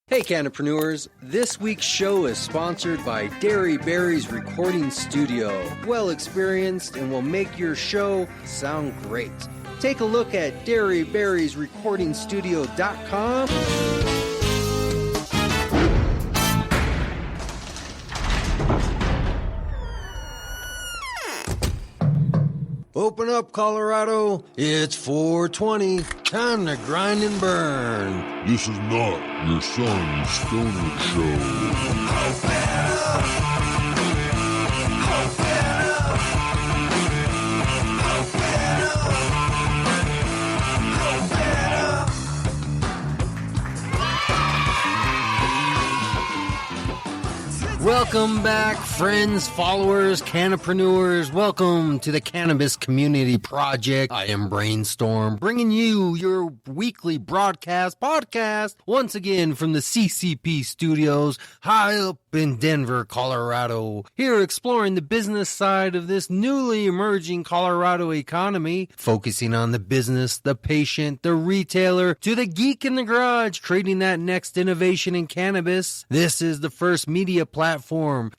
Hey Cannapreneurs, this week's show is sponsored by Dairy Berry's Recording Studio. Well experienced and will make your show sound great. Take a look at dairyberriesrecordingstudio.com. Open up, Colorado. It's 420. Time to grind and burn. This is not your son's stoner show. Welcome back, friends, followers, Cannapreneurs. Welcome to the Cannabis Community Project. I am Brainstorm, bringing you your weekly podcast, once again from the CCP studios, high up in Denver, Colorado. Here exploring the business side of this newly emerging Colorado economy, focusing on the business, the patient, the retailer, to the geek in the garage, creating that next innovation in cannabis. This is the first media platform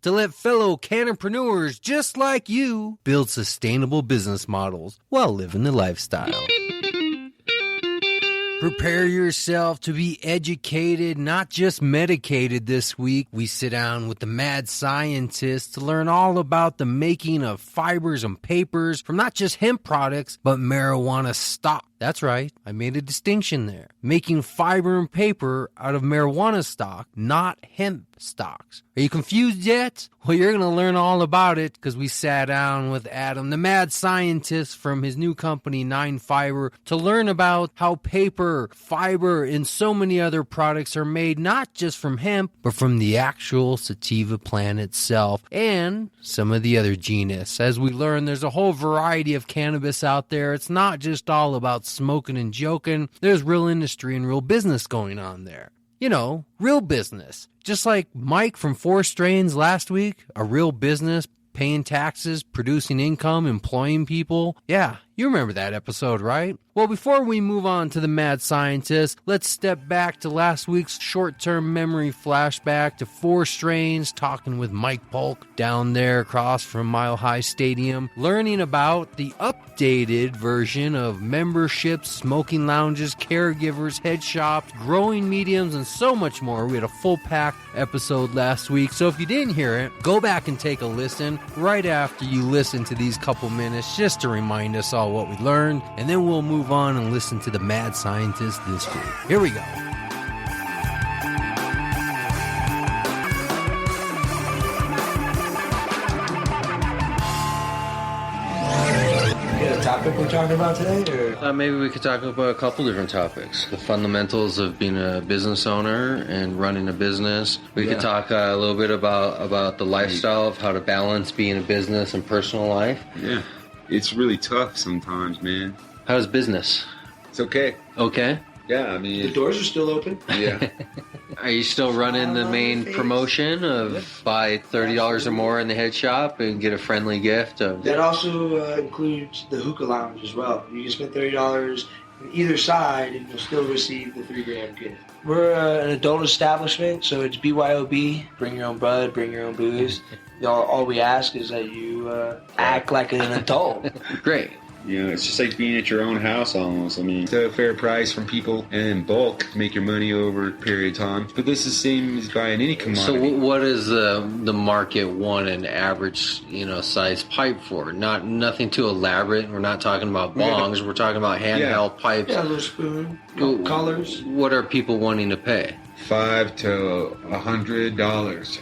to let fellow Cannapreneurs just like you build sustainable business models while living the lifestyle. Prepare yourself to be educated, not just medicated this week. We sit down with the mad scientists to learn all about the making of fibers and papers from not just hemp products, but marijuana stock. That's right, I made a distinction there. Making fiber and paper out of marijuana stock, not hemp stocks. Are you confused yet? Well, you're going to learn all about it because we sat down with Adam, the mad scientist from his new company, 9Fiber, to learn about how paper, fiber, and so many other products are made not just from hemp, but from the actual sativa plant itself and some of the other genus. As we learn, there's a whole variety of cannabis out there. It's not just all about smoking and joking. There's real industry and real business going on there. You know, real business. Just like Mike from 4 Strains last week, a real business, paying taxes, producing income, employing people. Yeah, you remember that episode, right? Well, before we move on to the mad scientist, let's step back to last week's short-term memory flashback to 4 Strains, talking with Mike Polk down there across from Mile High Stadium, learning about the updated version of memberships, smoking lounges, caregivers, head shops, growing mediums, and so much more. We had a full-packed episode last week, so if you didn't hear it, go back and take a listen right after you listen to these couple minutes just to remind us all what we learned, and then we'll move on and listen to the mad scientist this week. Here we go. Topic we're talking about today, or Maybe we could talk about a couple different topics. The fundamentals of being a business owner and running a business. We could talk a little bit about the lifestyle of how to balance being a business and personal life. Yeah, it's really tough sometimes, man. How's business? It's okay. Okay. Yeah, I mean... the doors are still open. Yeah. Are you still running the main promotion of buy $30 or more in the head shop and get a friendly gift? That also includes the hookah lounge as well. You can spend $30 on either side and you'll still receive the 3-gram gift. We're an adult establishment, so it's BYOB. Bring your own bud, bring your own booze. All we ask is that you act like an adult. Great. You know, it's just like being at your own house almost. I mean, it's a fair price from people and in bulk to make your money over a period of time. But this is the same as buying any commodity. So what is the market want an average, size pipe for? Nothing too elaborate. We're not talking about bongs. We're talking about handheld pipes. Yeah, a little spoon, colors. What are people wanting to pay? $5 to $100.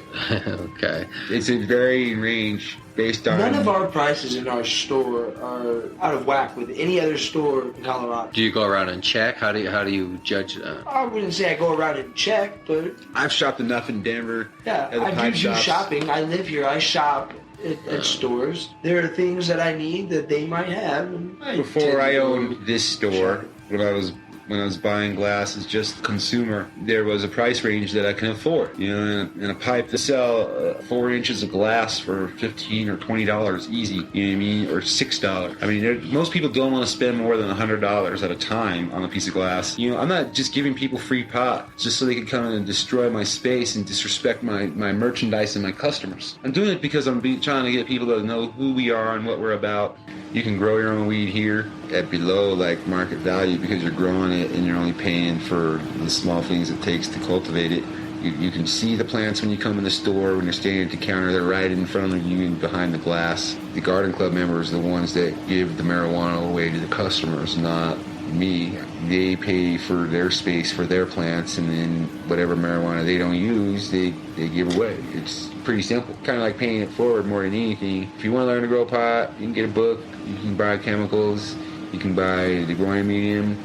Okay. It's a varying range based on... None of our prices in our store are out of whack with any other store in Colorado. Do you go around and check? How do you judge that? I wouldn't say I go around and check, but... I've shopped enough in Denver. Yeah, at the I pipe do shops. shopping. I live here. I shop at stores. There are things that I need that they might have. And Before I owned this store, when I was when I was buying glasses, just consumer, there was a price range that I can afford. You know, and a pipe to sell 4 inches of glass for $15 or $20 easy, you know what I mean, or $6. I mean, most people don't want to spend more than $100 at a time on a piece of glass. You know, I'm not just giving people free pot just so they can come in and destroy my space and disrespect my merchandise and my customers. I'm doing it because I'm trying to get people to know who we are and what we're about. You can grow your own weed here at below like market value because you're growing it and you're only paying for the small things it takes to cultivate it. You can see the plants when you come in the store, when you're standing at the counter, they're right in front of you and behind the glass. The Garden Club members are the ones that give the marijuana away to the customers, not me. They pay for their space for their plants, and then whatever marijuana they don't use, they give away. It's pretty simple. Kind of like paying it forward more than anything. If you want to learn to grow pot, you can get a book, you can buy chemicals, you can buy the growing medium.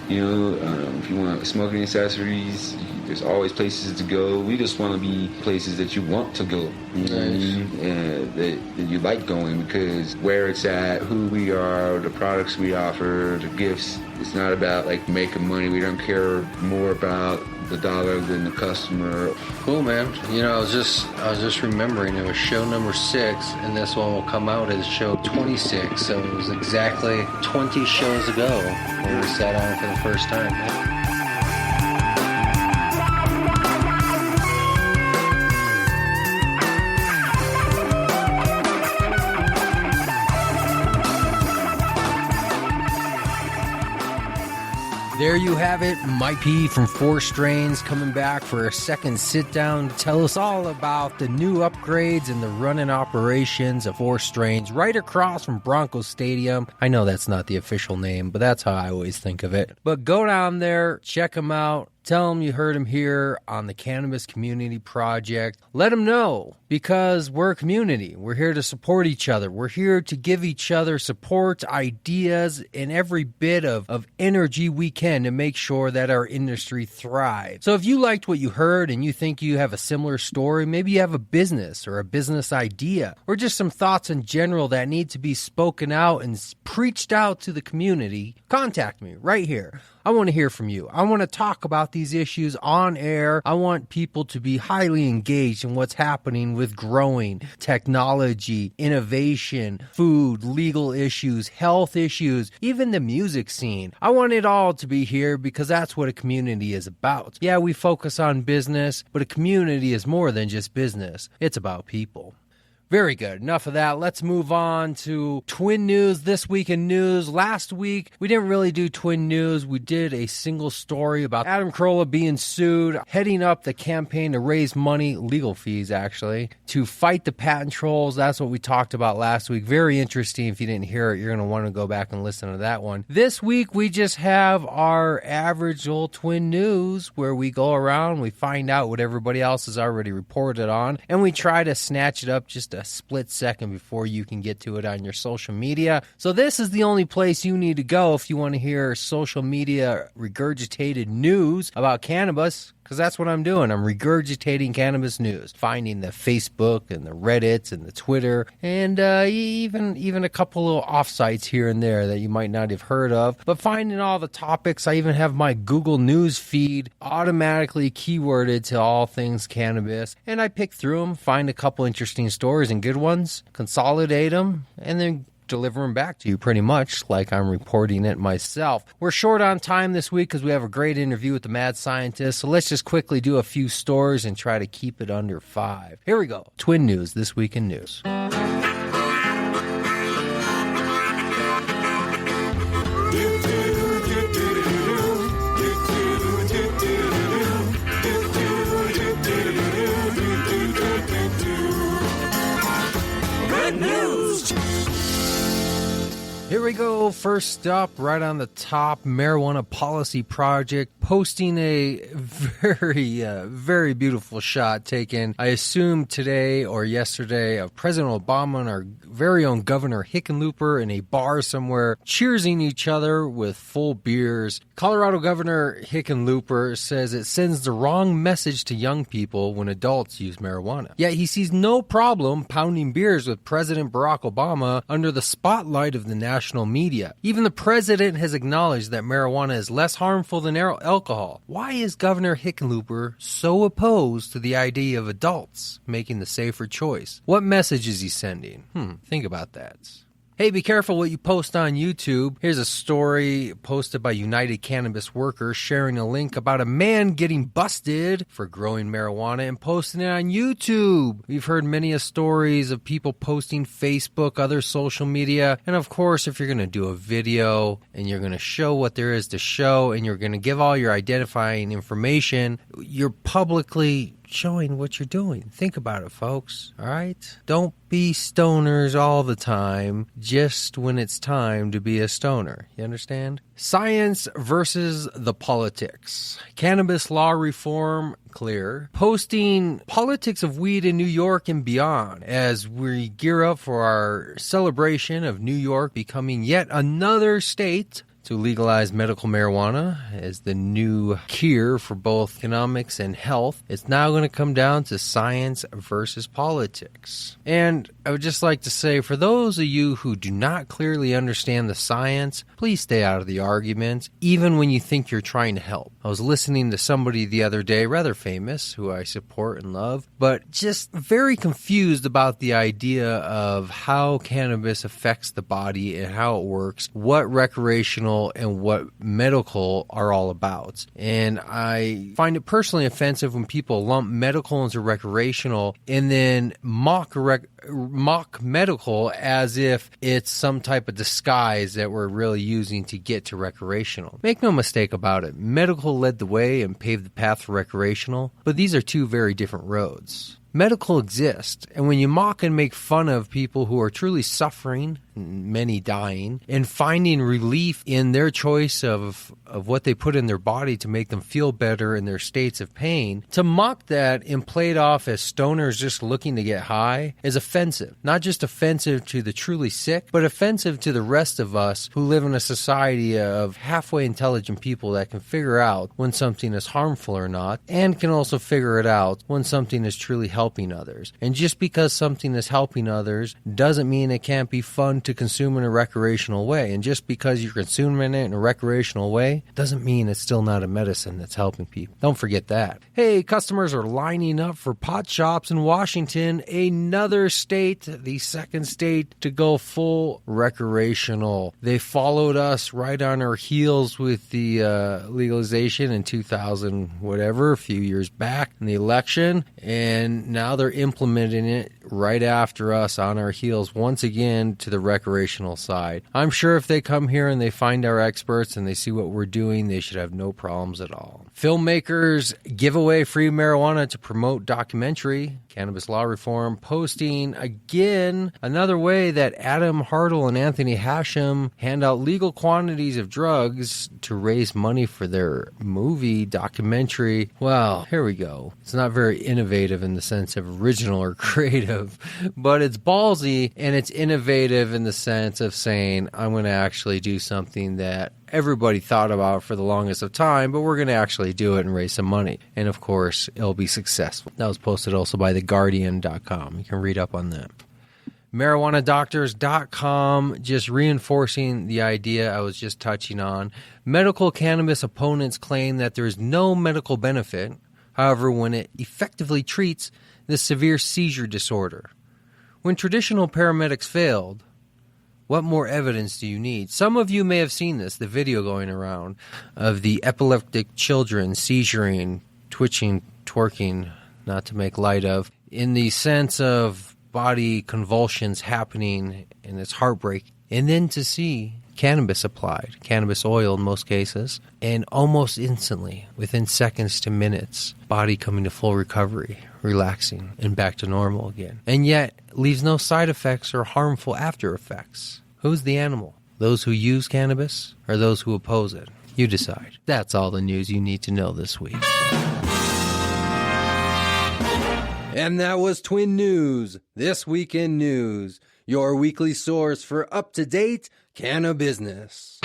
You know, if you want smoking accessories, there's always places to go. We just want to be places that you want to go. You know what I mean? That you like going, because where it's at, who we are, the products we offer, the gifts. It's not about like making money. We don't care more about the dollar than the customer. Cool, man. You know, I was just remembering it was show number 6, and this one will come out as show 26. So it was exactly 20 shows ago when we sat on for the first time. There you have it, Mike P from 4 Strains coming back for a second sit down to tell us all about the new upgrades and the running operations of 4 Strains right across from Broncos Stadium. I know that's not the official name, but that's how I always think of it. But go down there, check them out. Tell them you heard them here on the Cannabis Community Project. Let them know, because we're a community. We're here to support each other. We're here to give each other support, ideas, and every bit of energy we can to make sure that our industry thrives. So if you liked what you heard and you think you have a similar story, maybe you have a business or a business idea, or just some thoughts in general that need to be spoken out and preached out to the community, contact me right here. I want to hear from you. I want to talk about these issues on air. I want people to be highly engaged in what's happening with growing, technology, innovation, food, legal issues, health issues, even the music scene. I want it all to be here because that's what a community is about. Yeah, we focus on business, but a community is more than just business. It's about people. Very good. Enough of that. Let's move on to Twin News. This week in news. Last week, we didn't really do Twin News. We did a single story about Adam Carolla being sued, heading up the campaign to raise money, legal fees actually, to fight the patent trolls. That's what we talked about last week. Very interesting. If you didn't hear it, you're going to want to go back and listen to that one. This week, we just have our average old Twin News where we go around, we find out what everybody else has already reported on, and we try to snatch it up just a split second before you can get to it on your social media. So this is the only place you need to go if you want to hear social media regurgitated news about cannabis, because that's what I'm doing. I'm regurgitating cannabis news, finding the Facebook and the Reddits and the Twitter, and even a couple of offsites here and there that you might not have heard of, but finding all the topics. I even have my Google News feed automatically keyworded to all things cannabis, and I pick through them, find a couple interesting stories and good ones, consolidate them, and then deliver them back to you pretty much like I'm reporting it myself. We're short on time this week because we have a great interview with the mad scientist, so let's just quickly do a few stories and try to keep it under 5. Here we go. Twin News, this week in news. Here we go. First up, right on the top, Marijuana Policy Project posting a very beautiful shot taken, I assume today or yesterday, of President Obama and our very own Governor Hickenlooper in a bar somewhere, cheersing each other with full beers. Colorado Governor Hickenlooper says it sends the wrong message to young people when adults use marijuana. Yet he sees no problem pounding beers with President Barack Obama under the spotlight of the national national media. Even the president has acknowledged that marijuana is less harmful than alcohol. Why is Governor Hickenlooper so opposed to the idea of adults making the safer choice? What message is he sending? Think about that. Hey, be careful what you post on YouTube. Here's a story posted by United Cannabis Workers sharing a link about a man getting busted for growing marijuana and posting it on YouTube. We've heard many stories of people posting Facebook, other social media, and of course, if you're going to do a video and you're going to show what there is to show and you're going to give all your identifying information, you're publicly showing what you're doing. Think about it, folks. All right? Don't be stoners all the time, just when it's time to be a stoner. You understand? Science versus the politics. Cannabis law reform clear. Posting politics of weed in New York and beyond as we gear up for our celebration of New York becoming yet another state to legalize medical marijuana as the new cure for both economics and health. It's now going to come down to science versus politics. And I would just like to say, for those of you who do not clearly understand the science, please stay out of the arguments, even when you think you're trying to help. I was listening to somebody the other day, rather famous, who I support and love, but just very confused about the idea of how cannabis affects the body and how it works, what recreational and what medical are all about. And I find it personally offensive when people lump medical into recreational and then mock medical as if it's some type of disguise that we're really using to get to recreational. Make no mistake about it. Medical led the way and paved the path for recreational, but these are two very different roads. Medical exists, and when you mock and make fun of people who are truly suffering, many dying, and finding relief in their choice of what they put in their body to make them feel better in their states of pain, to mock that and play it off as stoners just looking to get high is offensive. Not just offensive to the truly sick, but offensive to the rest of us who live in a society of halfway intelligent people that can figure out when something is harmful or not, and can also figure it out when something is truly helping others. And just because something is helping others doesn't mean it can't be fun to consume in a recreational way. And just because you're consuming it in a recreational way doesn't mean it's still not a medicine that's helping people. Don't forget that. Hey, customers are lining up for pot shops in Washington, another state, the second state to go full recreational. They followed us right on our heels with the legalization in 2000 whatever, a few years back in the election, and now they're implementing it right after us on our heels once again to the recreational side. I'm sure if they come here and they find our experts and they see what we're doing, they should have no problems at all. Filmmakers give away free marijuana to promote documentary. Cannabis law reform posting again another way that Adam Hartle and Anthony Hashem hand out legal quantities of drugs to raise money for their movie documentary. Well, here we go. It's not very innovative in the sense of original or creative, but it's ballsy and it's innovative in the sense of saying, I'm going to actually do something that everybody thought about for the longest of time, but we're going to actually do it and raise some money. And of course, it'll be successful. That was posted also by theguardian.com. You can read up on that. MarijuanaDoctors.com, just reinforcing the idea I was just touching on. Medical cannabis opponents claim that there is no medical benefit, however, when it effectively treats the severe seizure disorder. When traditional paramedics failed, what more evidence do you need? Some of you may have seen this, the video going around of the epileptic children seizuring, twitching, twerking, not to make light of, in the sense of body convulsions happening, and it's heartbreaking. And then to see cannabis applied, cannabis oil in most cases, and almost instantly, within seconds to minutes, body coming to full recovery, relaxing, and back to normal again. And yet, leaves no side effects or harmful after effects. Who's the animal? Those who use cannabis or those who oppose it? You decide. That's all the news you need to know this week. And that was Twin News, This Week in News, your weekly source for up-to-date cannabis.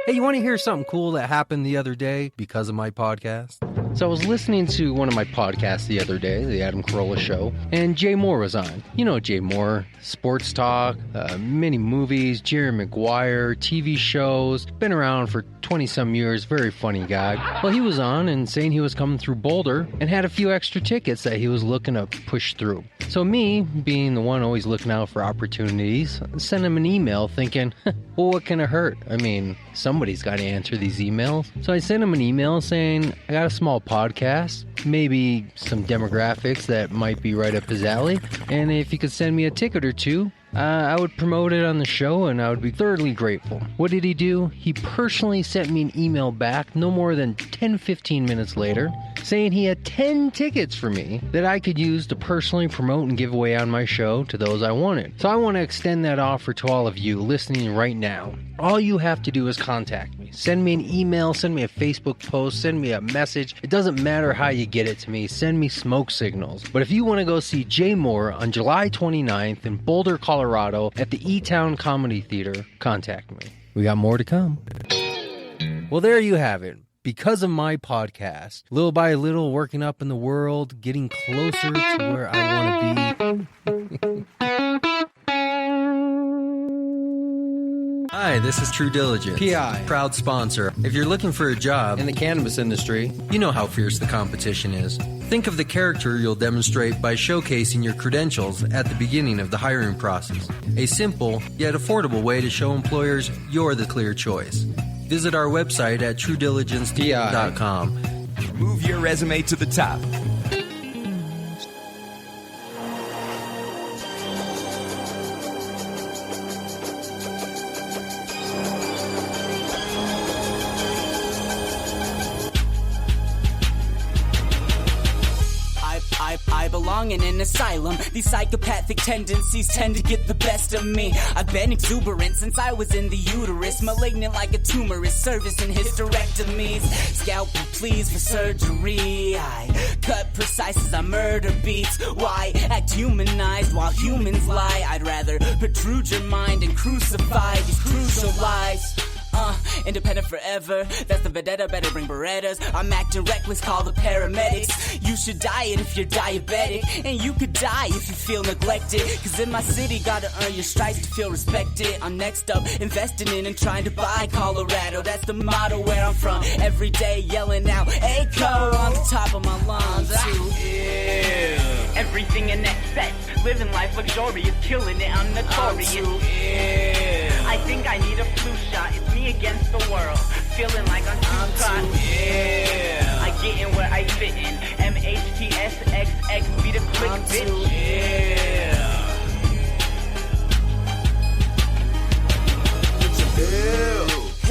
Hey, you want to hear something cool that happened the other day because of my podcast? So I was listening to one of my podcasts the other day, the Adam Carolla Show, and Jay Moore was on. You know Jay Moore, sports talk, many movies, Jerry Maguire, TV shows, been around for 20-some years, very funny guy. Well, he was on and saying he was coming through Boulder and had a few extra tickets that he was looking to push through. So me, being the one always looking out for opportunities, sent him an email thinking, well, what can it hurt? I mean, somebody's got to answer these emails. So I sent him an email saying, I got a small podcast, maybe some demographics that might be right up his alley, and if you could send me a ticket or two, I would promote it on the show and I would be thoroughly grateful. What did he do? He personally sent me an email back no more than 10-15 minutes later saying he had 10 tickets for me that I could use to personally promote and give away on my show to those I wanted. So I want to extend that offer to all of you listening right now. All you have to do is contact me. Send me an email, send me a Facebook post, send me a message. It doesn't matter how you get it to me. Send me smoke signals. But if you want to go see Jay Moore on July 29th in Boulder, Colorado at the E-Town Comedy Theater, contact me. We got more to come. Well, there you have it. Because of my podcast, little by little working up in the world, getting closer to where I want to be. Hi, this is True Diligence, PI, proud sponsor. If you're looking for a job in the cannabis industry, you know how fierce the competition is. Think of the character you'll demonstrate by showcasing your credentials at the beginning of the hiring process. A simple yet affordable way to show employers you're the clear choice. Visit our website at truediligence.com. Move your resume to the top. I belong in an asylum. These psychopathic tendencies tend to get the best of me. I've been exuberant since I was in the uterus, malignant like a tumorous, service in hysterectomies. Scalpel please for surgery. I cut precise as I murder beats. Why act humanized while humans lie? I'd rather protrude your mind and crucify these crucial lies. Independent forever, that's the vendetta, better bring Berettas. I'm acting reckless, call the paramedics. You should diet if you're diabetic, and you could die if you feel neglected. Cause in my city, gotta earn your stripes to feel respected. I'm next up, investing in and trying to buy Colorado. That's the motto where I'm from. Every day yelling out, ACO on the top of my lungs. Everything in excess, living life luxurious, killing it, I'm notorious. I think I need a flu shot, it's me against the world, feeling like I'm too I get in where I fit in, MHTSXX, be the quick bitch.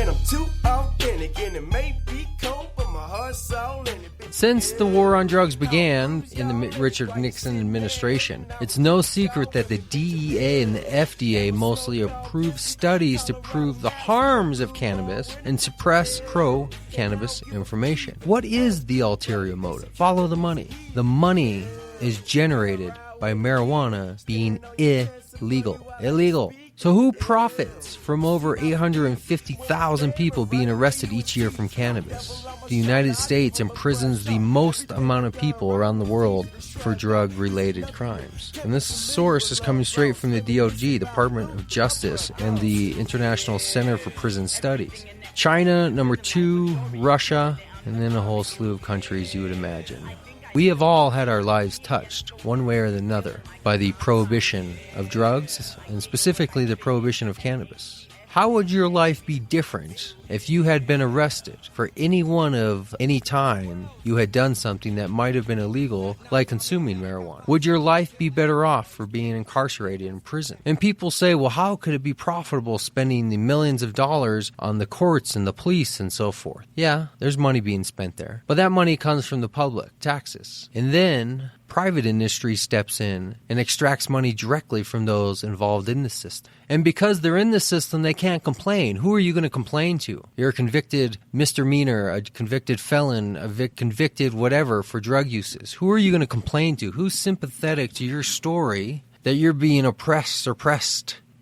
And I'm too authentic, and it may be cold, but my heart's soul in it. Since the war on drugs began in the Richard Nixon administration, it's no secret that the DEA and the FDA mostly approve studies to prove the harms of cannabis and suppress pro-cannabis information. What is the ulterior motive? Follow the money. The money is generated by marijuana being illegal. So who profits from over 850,000 people being arrested each year from cannabis? The United States imprisons the most amount of people around the world for drug-related crimes. And this source is coming straight from the DOJ, Department of Justice, and the International Center for Prison Studies. China, number 2, Russia, and then a whole slew of countries you would imagine. We have all had our lives touched, one way or another, by the prohibition of drugs, and specifically the prohibition of cannabis. How would your life be different if you had been arrested for any time you had done something that might have been illegal, like consuming marijuana? Would your life be better off for being incarcerated in prison? And people say, well, how could it be profitable spending the millions of dollars on the courts and the police and so forth? Yeah, there's money being spent there. But that money comes from the public, taxes. And then private industry steps in and extracts money directly from those involved in the system. And because they're in the system, they can't complain. Who are you going to complain to? You're a convicted misdemeanor, a convicted felon, a convicted whatever for drug uses. Who are you going to complain to? Who's sympathetic to your story that you're being oppressed,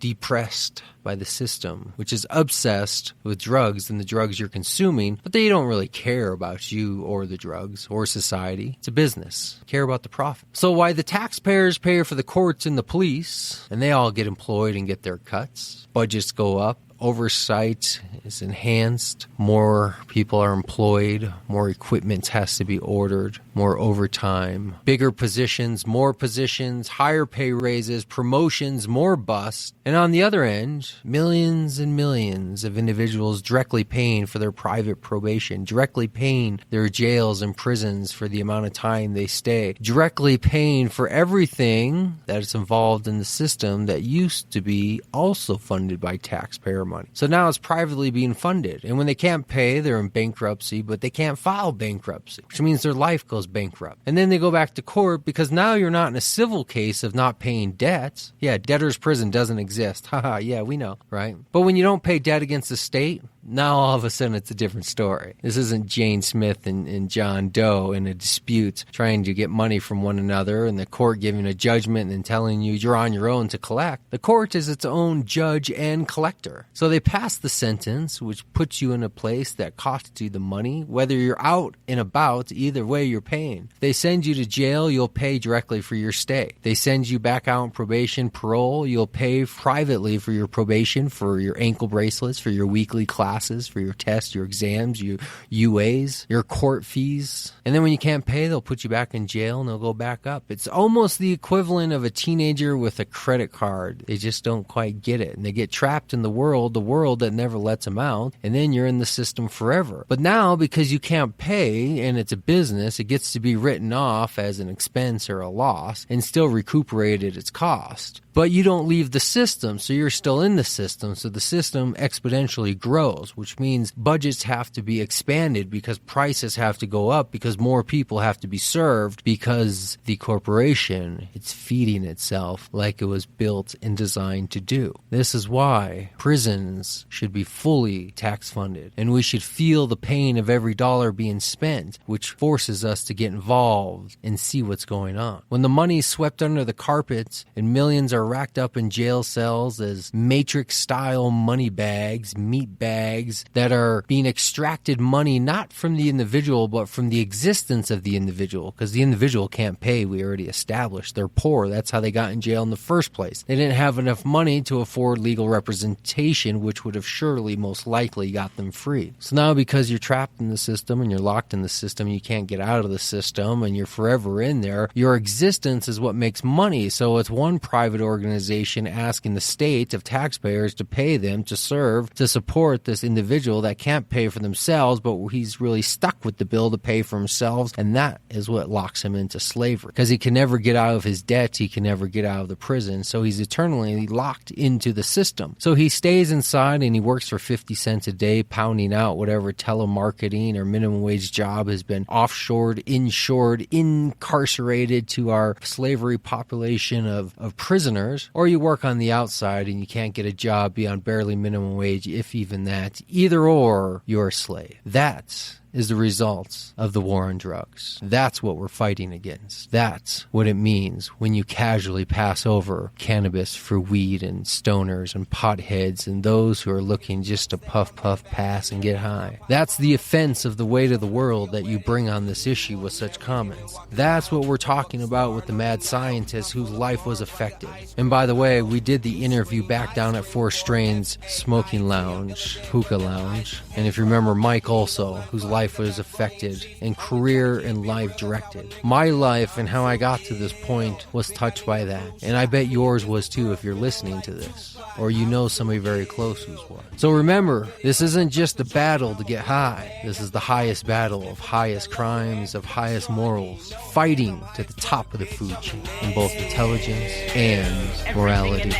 depressed by the system, which is obsessed with drugs and the drugs you're consuming, but they don't really care about you or the drugs or society. It's a business. Care about the profit. So why the taxpayers pay for the courts and the police, and they all get employed and get their cuts, budgets go up, oversight is enhanced, more people are employed, more equipment has to be ordered, more overtime, bigger positions, more positions, higher pay raises, promotions, more busts. And on the other end, millions and millions of individuals directly paying for their private probation, directly paying their jails and prisons for the amount of time they stay, directly paying for everything that is involved in the system that used to be also funded by taxpayer money. So now it's privately being funded. And when they can't pay, they're in bankruptcy, but they can't file bankruptcy, which means their life goes bankrupt. And then they go back to court because now you're not in a civil case of not paying debts. Yeah, debtor's prison doesn't exist. Haha, yeah, we know, right? But when you don't pay debt against the state, now all of a sudden it's a different story. This isn't Jane Smith and John Doe in a dispute trying to get money from one another and the court giving a judgment and telling you you're on your own to collect. The court is its own judge and collector. So they pass the sentence, which puts you in a place that costs you the money. Whether you're out and about, either way you're paying. If they send you to jail, you'll pay directly for your stay. They send you back out on probation, parole, you'll pay privately for your probation, for your ankle bracelets, for your weekly classes, for your tests, your exams, your UAs, your court fees. And then when you can't pay, they'll put you back in jail and they'll go back up. It's almost the equivalent of a teenager with a credit card. They just don't quite get it. And they get trapped in the world that never lets them out. And then you're in the system forever. But now, because you can't pay and it's a business, it gets to be written off as an expense or a loss and still recuperated its cost. But you don't leave the system, so you're still in the system. So the system exponentially grows, which means budgets have to be expanded because prices have to go up, because more people have to be served, because the corporation, it's feeding itself like it was built and designed to do. This is why prisons should be fully tax funded, and we should feel the pain of every dollar being spent, which forces us to get involved and see what's going on. When the money is swept under the carpet and millions are racked up in jail cells as Matrix-style money bags, meat bags, that are being extracted money not from the individual but from the existence of the individual, because the individual can't pay. We already established they're poor. That's how they got in jail in the first place. They didn't have enough money to afford legal representation, which would have surely most likely got them free. So now, because you're trapped in the system and you're locked in the system, you can't get out of the system and you're forever in there, your existence is what makes money. So it's one private organization asking the state of taxpayers to pay them to serve, to support this individual that can't pay for themselves, but he's really stuck with the bill to pay for himself, and that is what locks him into slavery. Because he can never get out of his debt, he can never get out of the prison, so he's eternally locked into the system. So he stays inside and he works for 50 cents a day, pounding out whatever telemarketing or minimum wage job has been offshored, insured, incarcerated to our slavery population of prisoners. Or you work on the outside and you can't get a job beyond barely minimum wage, if even that. Either or, you're a slave. That is the results of the war on drugs. That's what we're fighting against. That's what it means when you casually pass over cannabis for weed and stoners and potheads and those who are looking just to puff, pass, and get high. That's the offense of the weight of the world that you bring on this issue with such comments. That's what we're talking about with the mad scientist whose life was affected. And by the way, we did the interview back down at Four Strains Smoking Lounge, Hookah Lounge. And if you remember, Mike also, whose life was affected and career and life directed. My life and how I got to this point was touched by that. And I bet yours was too if you're listening to this, or you know somebody very close who's was. So remember, this isn't just a battle to get high. This is the highest battle of highest crimes, of highest morals, fighting to the top of the food chain in both intelligence and morality.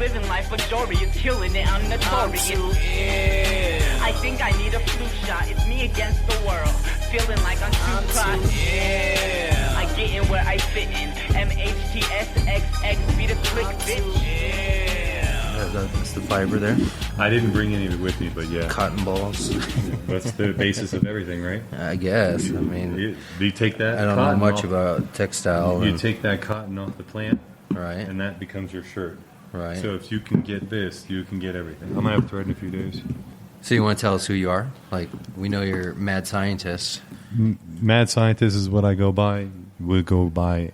Living life with Dory is killing it, I'm notorious. I think I need a flu shot. It's me against the world. Feeling like I'm too I get in where I fit in. MHTSXX be the click, bitch. That's the fiber there. I didn't bring any of it with me, but yeah. Cotton balls. That's the basis of everything, right? I guess. I mean, do you take that? I don't know much about textile. You take that cotton off the plant, right, and that becomes your shirt. Right. So if you can get this, you can get everything. I'm gonna have thread in a few days. So you want to tell us who you are? Like, we know you're mad scientist. Mad scientist is what I go by. We go by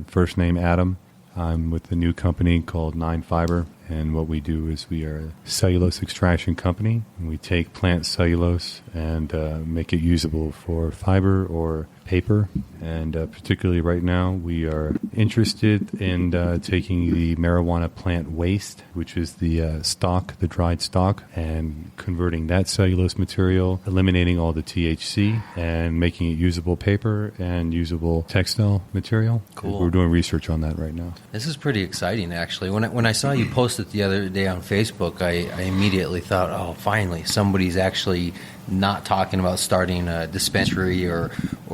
first name Adam. I'm with a new company called 9 Fiber, and what we do is we are a cellulose extraction company. We take plant cellulose and make it usable for fiber or paper, and particularly right now we are interested in taking the marijuana plant waste, which is the stalk, the dried stalk, and converting that cellulose material, eliminating all the THC, and making it usable paper and usable textile material. Cool. We're doing research on that right now. This is pretty exciting, actually. When I saw you post it the other day on Facebook, I immediately thought, oh, finally, somebody's actually not talking about starting a dispensary or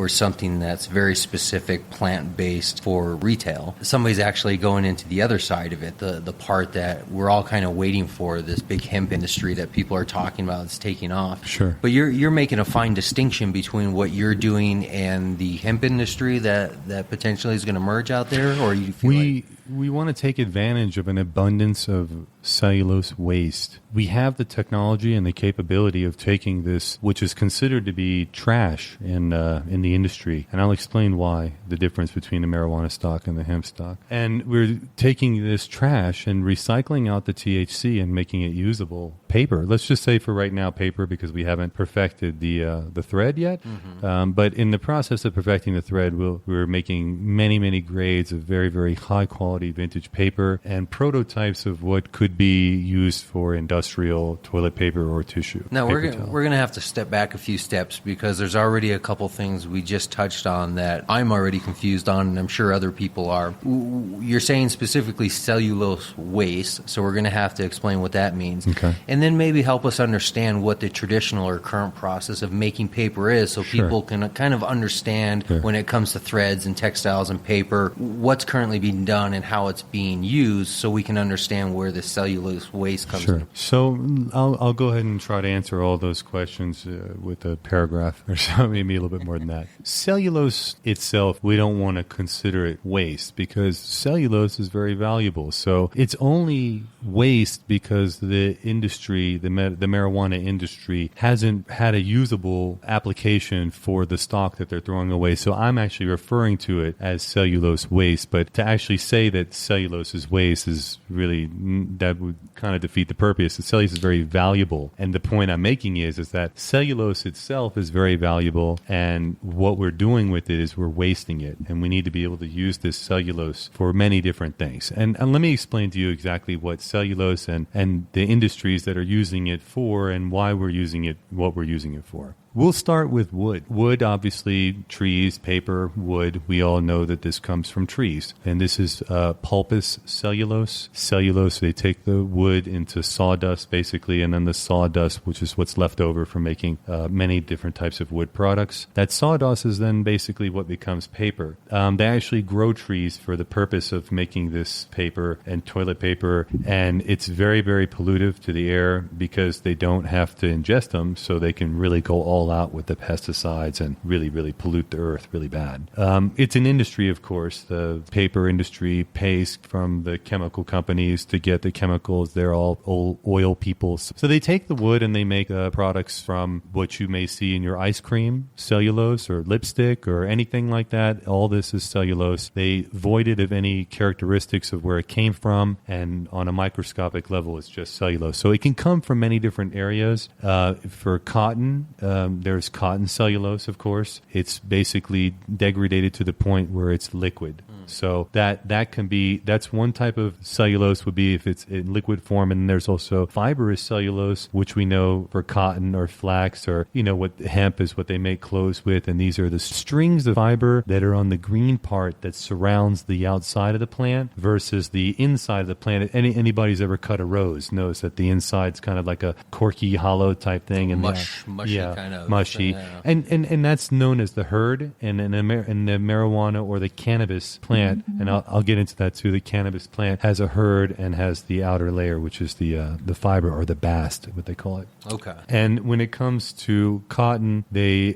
something that's very specific, plant-based for retail. Somebody's actually going into the other side of it, the part that we're all kind of waiting for, this big hemp industry that people are talking about that's taking off. Sure. But you're making a fine distinction between what you're doing and the hemp industry that potentially is going to merge out there, or you feel We want to take advantage of an abundance of cellulose waste. We have the technology and the capability of taking this, which is considered to be trash in the industry, and I'll explain why, the difference between the marijuana stock and the hemp stock. And we're taking this trash and recycling out the THC and making it usable paper. Let's just say for right now paper, because we haven't perfected the thread yet. Mm-hmm. But in the process of perfecting the thread, we're making many grades of very, very high quality vintage paper and prototypes of what could be used for industrial toilet paper or tissue. Now, we're going to have to step back a few steps, because there's already a couple things we just touched on that I'm already confused on, and I'm sure other people are. You're saying specifically cellulose waste, so we're going to have to explain what that means. Okay. And then maybe help us understand what the traditional or current process of making paper is, so Sure. people can kind of understand Sure. when it comes to threads and textiles and paper, what's currently being done and how it's being used, so we can understand where the cellulose waste comes Sure. in. So I'll go ahead and try to answer all those questions with a paragraph or so, maybe a little bit more than that. Cellulose itself, we don't want to consider it waste, because cellulose is very valuable. So it's only waste because the industry, the marijuana industry, hasn't had a usable application for the stock that they're throwing away. So I'm actually referring to it as cellulose waste. But to actually say that cellulose is waste is really, that would kind of defeat the purpose. The cellulose is very valuable. And the point I'm making is that cellulose itself is very valuable, and what we're doing with it is we're wasting it. And we need to be able to use this cellulose for many different things. And let me explain to you exactly what cellulose and the industries that are using it for, and why we're using it, what we're using it for. We'll start with wood. Wood, obviously, trees, paper, wood. We all know that this comes from trees. And this is pulpous cellulose. Cellulose, they take the wood into sawdust, basically, and then the sawdust, which is what's left over from making many different types of wood products. That sawdust is then basically what becomes paper. They actually grow trees for the purpose of making this paper and toilet paper, and it's very, very pollutive to the air, because they don't have to ingest them, so they can really go all out with the pesticides and really, really pollute the earth really bad. It's an industry, of course. The paper industry pays from the chemical companies to get the chemicals. They're all oil people. So they take the wood and they make products from what you may see in your ice cream, cellulose, or lipstick, or anything like that. All this is cellulose. They void it of any characteristics of where it came from, and on a microscopic level, it's just cellulose. So it can come from many different areas. For cotton, there's cotton cellulose, of course. It's basically degraded to the point where it's liquid. So that's one type of cellulose, would be if it's in liquid form. And there's also fibrous cellulose, which we know for cotton or flax, or what hemp is what they make clothes with. And these are the strings of fiber that are on the green part that surrounds the outside of the plant versus the inside of the plant. Anybody's ever cut a rose knows that the inside's kind of like a corky, hollow type thing, and mushy kind of mushy. Yeah. And that's known as the hurd, and in the marijuana or the cannabis plant, and I'll get into that too. The cannabis plant has a hurd and has the outer layer, which is the fiber or the bast, what they call it. Okay. And when it comes to cotton, the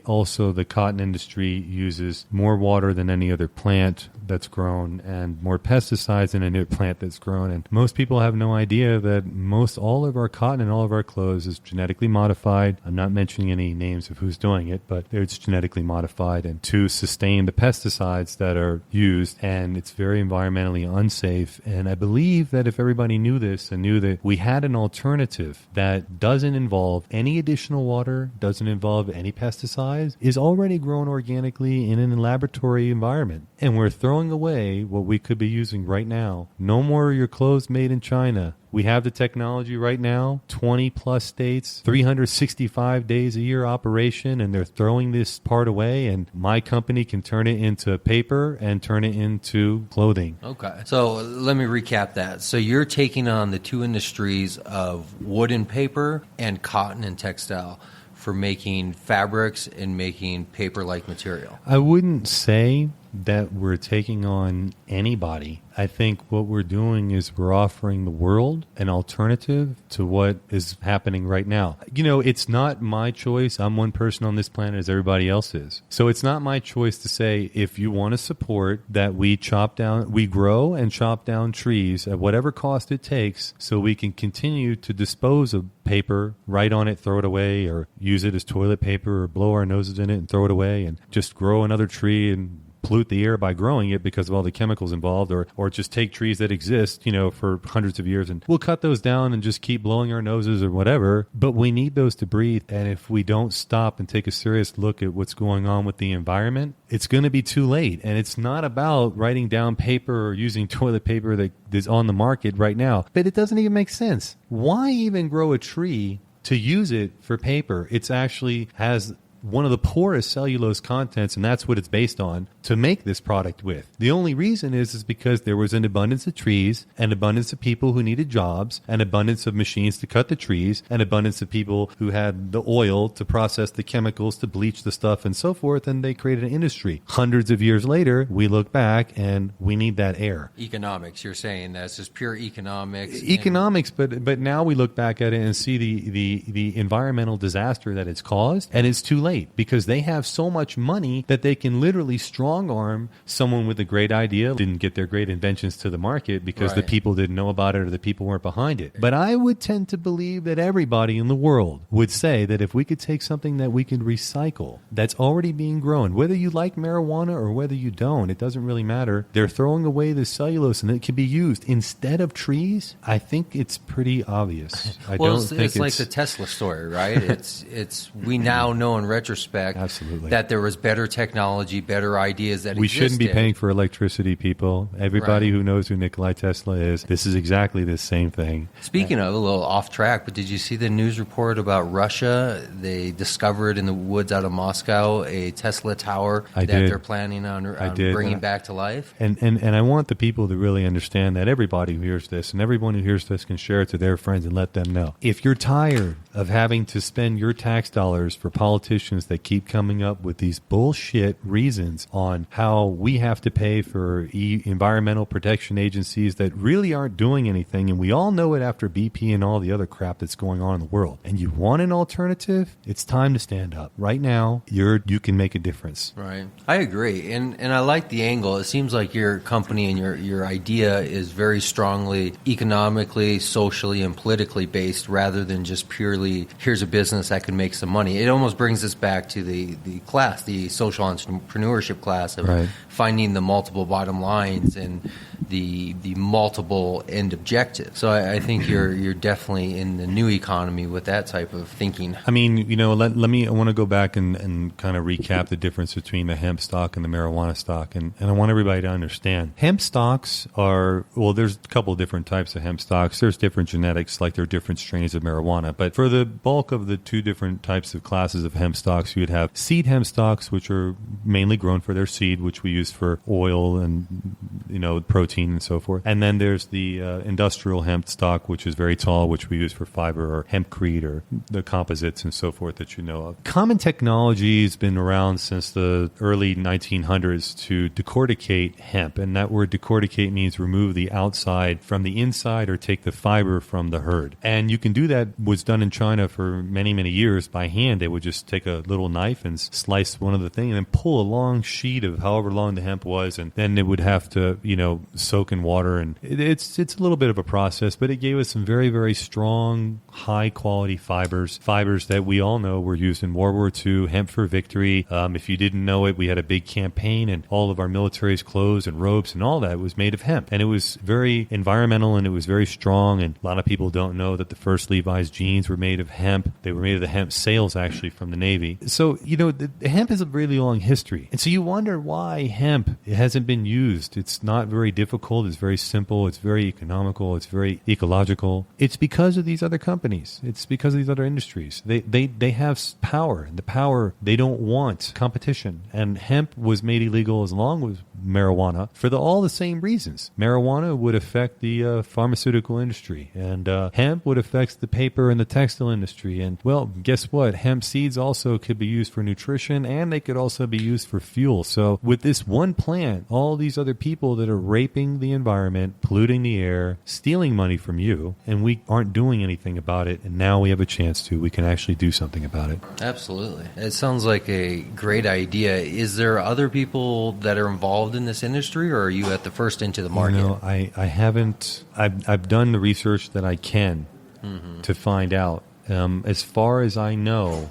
cotton industry uses more water than any other plant that's grown and more pesticides than any other plant that's grown. And most people have no idea that all of our cotton and all of our clothes is genetically modified. I'm not mentioning any names of who's doing it, but it's genetically modified and to sustain the pesticides that are used. And it's very environmentally unsafe. And I believe that if everybody knew this and knew that we had an alternative that doesn't involve any additional water, doesn't involve any pesticides, is already grown organically in a laboratory environment. And we're throwing away what we could be using right now. No more of your clothes made in China. We have the technology right now, 20 plus states, 365 days a year operation, and they're throwing this part away, and my company can turn it into paper and turn it into clothing. Okay. So let me recap that. So you're taking on the two industries of wood and paper and cotton and textile for making fabrics and making paper-like material. I wouldn't say that we're taking on anybody. I think what we're doing is we're offering the world an alternative to what is happening right now. You know, it's not my choice. I'm one person on this planet as everybody else is. So it's not my choice to say, if you want to support that we grow and chop down trees at whatever cost it takes so we can continue to dispose of paper, write on it, throw it away, or use it as toilet paper, or blow our noses in it and throw it away, and just grow another tree and pollute the air by growing it because of all the chemicals involved, or just take trees that exist, for hundreds of years, and we'll cut those down and just keep blowing our noses or whatever. But we need those to breathe. And if we don't stop and take a serious look at what's going on with the environment, it's going to be too late. And it's not about writing down paper or using toilet paper that is on the market right now. But it doesn't even make sense. Why even grow a tree to use it for paper? It's actually has one of the poorest cellulose contents, and that's what it's based on, to make this product with. The only reason is because there was an abundance of trees, an abundance of people who needed jobs, an abundance of machines to cut the trees, an abundance of people who had the oil to process the chemicals to bleach the stuff and so forth, and they created an industry. Hundreds of years later, we look back and we need that air. Economics, you're saying that's just pure economics. Economics, but now we look back at it and see the environmental disaster that it's caused, and it's too late because they have so much money that they can literally strong-arm someone with a great idea, didn't get their great inventions to the market because the people didn't know about it or the people weren't behind it. But I would tend to believe that everybody in the world would say that if we could take something that we can recycle that's already being grown, whether you like marijuana or whether you don't, it doesn't really matter. They're throwing away the cellulose and it can be used instead of trees. I think it's pretty obvious. It's like the Tesla story, right? It's we now know in retrospect absolutely that there was better technology, better ideas that we existed. Shouldn't be paying for electricity, people. Everybody who knows who Nikolai Tesla is, this is exactly the same thing. Speaking of, a little off track, but did you see the news report about Russia? They discovered in the woods out of Moscow a Tesla tower they're planning on bringing back to life. And I want the people to really understand that everybody who hears this and everyone who hears this can share it to their friends and let them know. If you're tired of having to spend your tax dollars for politicians that keep coming up with these bullshit reasons on how we have to pay for environmental protection agencies that really aren't doing anything, and we all know it after BP and all the other crap that's going on in the world, and you want an alternative, it's time to stand up. Right now, you can make a difference. Right. I agree. And I like the angle. It seems like your company and your idea is very strongly economically, socially, and politically based rather than just purely, here's a business that can make some money. It almost brings us back to the class, the social entrepreneurship class of finding the multiple bottom lines and the multiple end objectives. So I think you're definitely in the new economy with that type of thinking. I mean, I want to go back and kind of recap the difference between the hemp stock and the marijuana stock. And I want everybody to understand. Hemp stocks there's a couple of different types of hemp stocks. There's different genetics, like there are different strains of marijuana. But for the bulk of the two different types of classes of hemp stocks, you would have seed hemp stocks, which are mainly grown for their seed, which we use for oil and, protein protein and so forth. And then there's the industrial hemp stock, which is very tall, which we use for fiber, or hempcrete, or the composites and so forth that you know of. Common technology has been around since the early 1900s to decorticate hemp. And that word decorticate means remove the outside from the inside or take the fiber from the herd. And you can do that, was done in China for many, many years by hand. They would just take a little knife and slice one of the things and then pull a long sheet of however long the hemp was, and then it would have to, soak in water. And it's a little bit of a process, but it gave us some very, very strong, high-quality fibers that we all know were used in World War II, hemp for victory. If you didn't know it, we had a big campaign, and all of our military's clothes and robes and all that was made of hemp. And it was very environmental, and it was very strong, and a lot of people don't know that the first Levi's jeans were made of hemp. They were made of the hemp sails, actually, from the Navy. So, the hemp has a really long history. And so you wonder why hemp hasn't been used. It's not very difficult. It's very simple. It's very economical. It's very ecological. It's because of these other companies. It's because of these other industries. They have power. The power, they don't want competition. And hemp was made illegal as long as marijuana for all the same reasons. Marijuana would affect the pharmaceutical industry, and hemp would affect the paper and the textile industry. And, well, guess what? Hemp seeds also could be used for nutrition, and they could also be used for fuel. So with this one plant, all these other people that are raping the environment, polluting the air, stealing money from you, and we aren't doing anything about it, and now we have a chance to. We can actually do something about it. Absolutely. It sounds like a great idea. Is there other people that are involved in this industry, or are you at the first into the market? No, I haven't. I've done the research that I can to find out. As far as I know,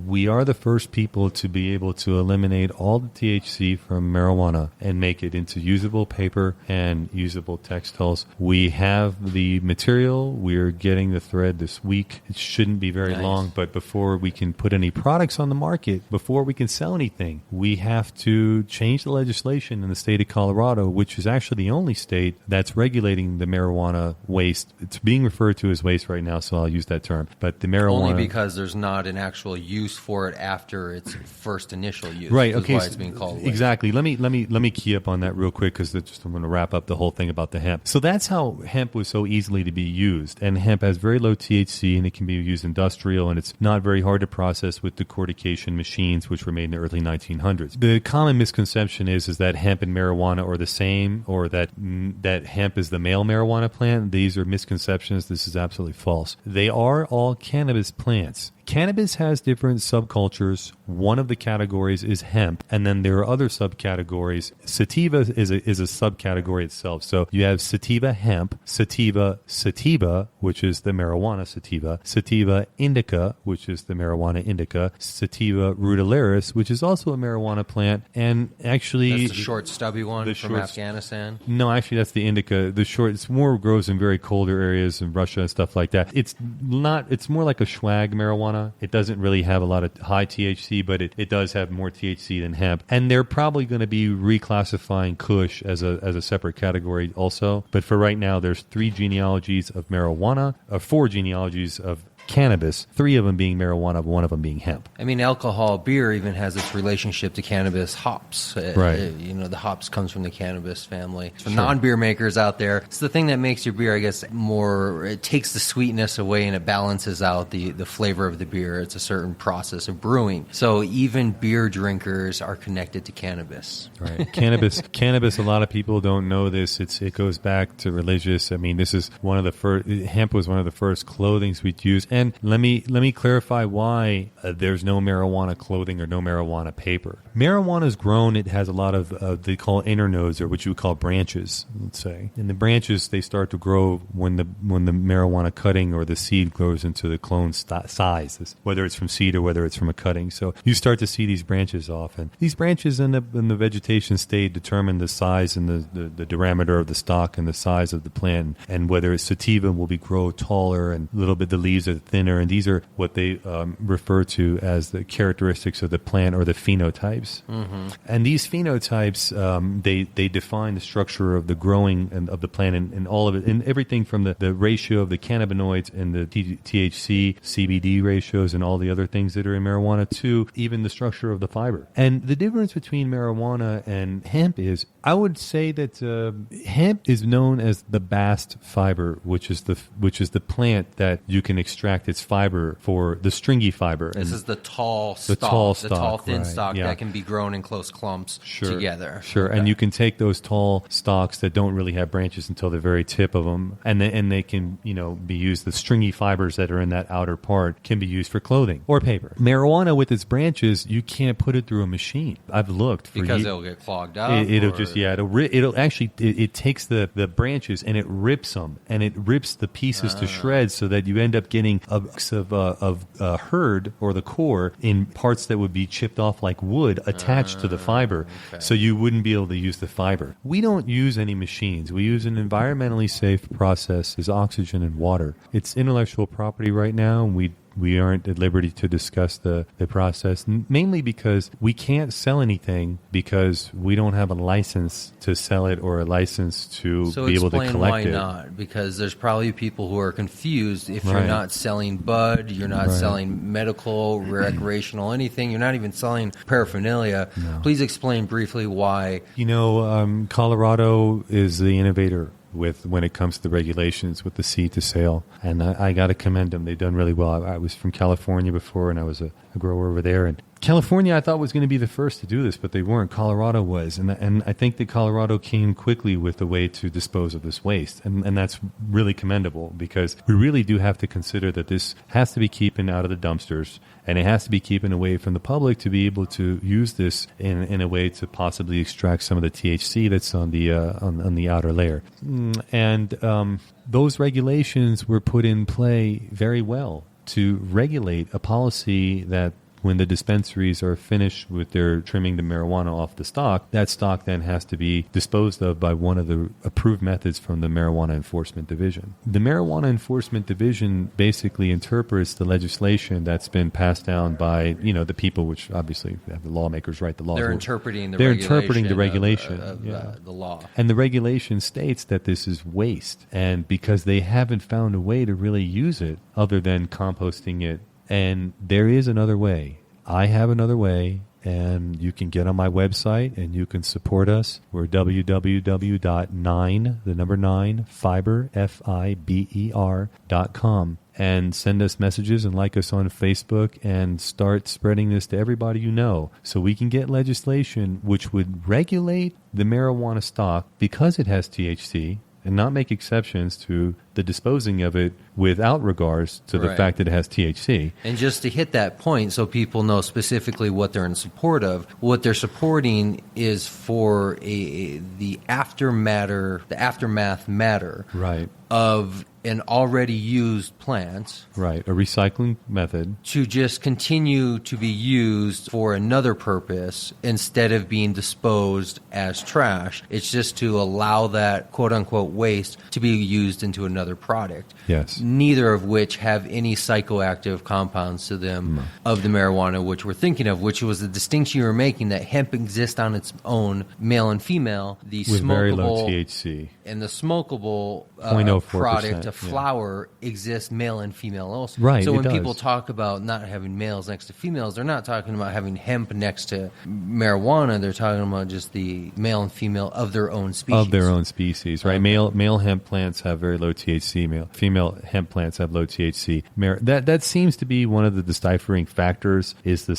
we are the first people to be able to eliminate all the THC from marijuana and make it into usable paper and usable textiles. We have the material. We're getting the thread this week. It shouldn't be very long, but before we can put any products on the market, before we can sell anything, we have to change the legislation in the state of Colorado, which is actually the only state that's regulating the marijuana waste. It's being referred to as waste right now, so I'll use that term. But the marijuana... Only because there's not an actual use for it after its first initial use. Right. That's okay. Why it's being called waste. Exactly. Let me key up on that real quick, because I'm going to wrap up the whole thing about the hemp. So that's how hemp was so easily to be used. And hemp has very low THC, and it can be used industrial, and it's not very hard to process with decortication machines, which were made in the early 1900s. The common misconception is that hemp and marijuana are the same, or that hemp is the male marijuana plant. These are misconceptions. This is absolutely false. They are all cannabis plants. Cannabis has different subcultures. One of the categories is hemp, and then there are other subcategories. Sativa is a subcategory itself. So you have sativa hemp, sativa sativa, which is the marijuana sativa indica, which is the marijuana indica, sativa rudularis, which is also a marijuana plant, and actually... That's the short, stubby one from Afghanistan? No, actually, that's the indica. It's more grows in very colder areas in Russia and stuff like that. It's more like a swag marijuana. It doesn't really have a lot of high THC, but it does have more THC than hemp. And they're probably going to be reclassifying Kush as a separate category also. But for right now, there's 4 genealogies of cannabis, 3 of them being marijuana, 1 of them being hemp. I mean, alcohol, beer even has its relationship to cannabis. Hops. Right. The hops comes from the cannabis family. For non-beer makers out there, it's the thing that makes your beer, I guess, more, it takes the sweetness away and it balances out the flavor of the beer. It's a certain process of brewing. So even beer drinkers are connected to cannabis. Right. Cannabis, a lot of people don't know this. It goes back to religious. I mean, this is one of the first, hemp was one of the first clothings we'd use. And let me clarify why there's no marijuana clothing or no marijuana paper. Marijuana is grown. It has a lot of they call internodes, or what you would call branches, let's say. And the branches, they start to grow when the marijuana cutting or the seed grows into the clone size, whether it's from seed or whether it's from a cutting. So you start to see these branches off, and these branches in the vegetation state determine the size and the diameter of the stalk and the size of the plant, and whether it's sativa will be grow taller, and a little bit the leaves are thinner, and these are what they refer to as the characteristics of the plant or the phenotypes. Mm-hmm. And these phenotypes, they define the structure of the growing and of the plant and all of it, and everything from the ratio of the cannabinoids and the THC, CBD ratios and all the other things that are in marijuana to even the structure of the fiber. And the difference between marijuana and hemp is, I would say that hemp is known as the bast fiber, which is the plant that you can extract its fiber for the stringy fiber. This is the tall stalk, the tall thin stalk that can be grown in close clumps together. Sure, okay. And you can take those tall stalks that don't really have branches until the very tip of them, and they can be used. The stringy fibers that are in that outer part can be used for clothing or paper. Marijuana with its branches, you can't put it through a machine. I've looked for because it'll get clogged up. It'll actually takes the branches and it rips them, and it rips the pieces to shreds, so that you end up getting a mix of hurd or the core in parts that would be chipped off like wood attached to the fiber. Okay. So you wouldn't be able to use the fiber. We don't use any machines. We use an environmentally safe process, is oxygen and water. It's intellectual property right now, and we aren't at liberty to discuss the process, mainly because we can't sell anything because we don't have a license to sell it or a license to be able to collect why it. Why not? Because there's probably people who are confused. If you're not selling bud, you're not selling medical, recreational, anything, you're not even selling paraphernalia. No. Please explain briefly why. Colorado is the innovator when it comes to the regulations with the seed to sale, and I got to commend them. They've done really well. I was from California before, and I was a grower over there, and California I thought was going to be the first to do this, but they weren't. Colorado was, and I think that Colorado came quickly with a way to dispose of this waste, and that's really commendable, because we really do have to consider that this has to be keeping out of the dumpsters, and it has to be keeping away from the public to be able to use this in a way to possibly extract some of the THC that's on the outer layer. And those regulations were put in play very well to regulate a policy that when the dispensaries are finished with their trimming the marijuana off the stalk, that stalk then has to be disposed of by one of the approved methods from the Marijuana Enforcement Division. The Marijuana Enforcement Division basically interprets the legislation that's been passed down by, the people, which obviously have the lawmakers write the laws. They're interpreting the regulation of the law. And the regulation states that this is waste. And because they haven't found a way to really use it other than composting it. And there is another way. I have another way, and you can get on my website and you can support us. We're www.9fiber, FIBER.com, and send us messages and like us on Facebook and start spreading this to everybody you know, so we can get legislation which would regulate the marijuana stock because it has THC and not make exceptions to the disposing of it without regards to the fact that it has THC. And just to hit that point so people know specifically what they're in support of, what they're supporting is for the aftermath matter of an already used plant. Right, a recycling method. To just continue to be used for another purpose instead of being disposed as trash. It's just to allow that quote-unquote waste to be used into another product. Yes. Neither of which have any psychoactive compounds to them of the marijuana, which we're thinking of, which was the distinction you were making, that hemp exists on its own, male and female. The with smokable, very low THC. And the smokable 0.04%, product of flower exists male and female also. Right. So when people talk about not having males next to females, they're not talking about having hemp next to marijuana. They're talking about just the male and female of their own species. Of their own species, right? Male hemp plants have very low THC. Female hemp plants have low THC. That seems to be one of the deciphering factors, is the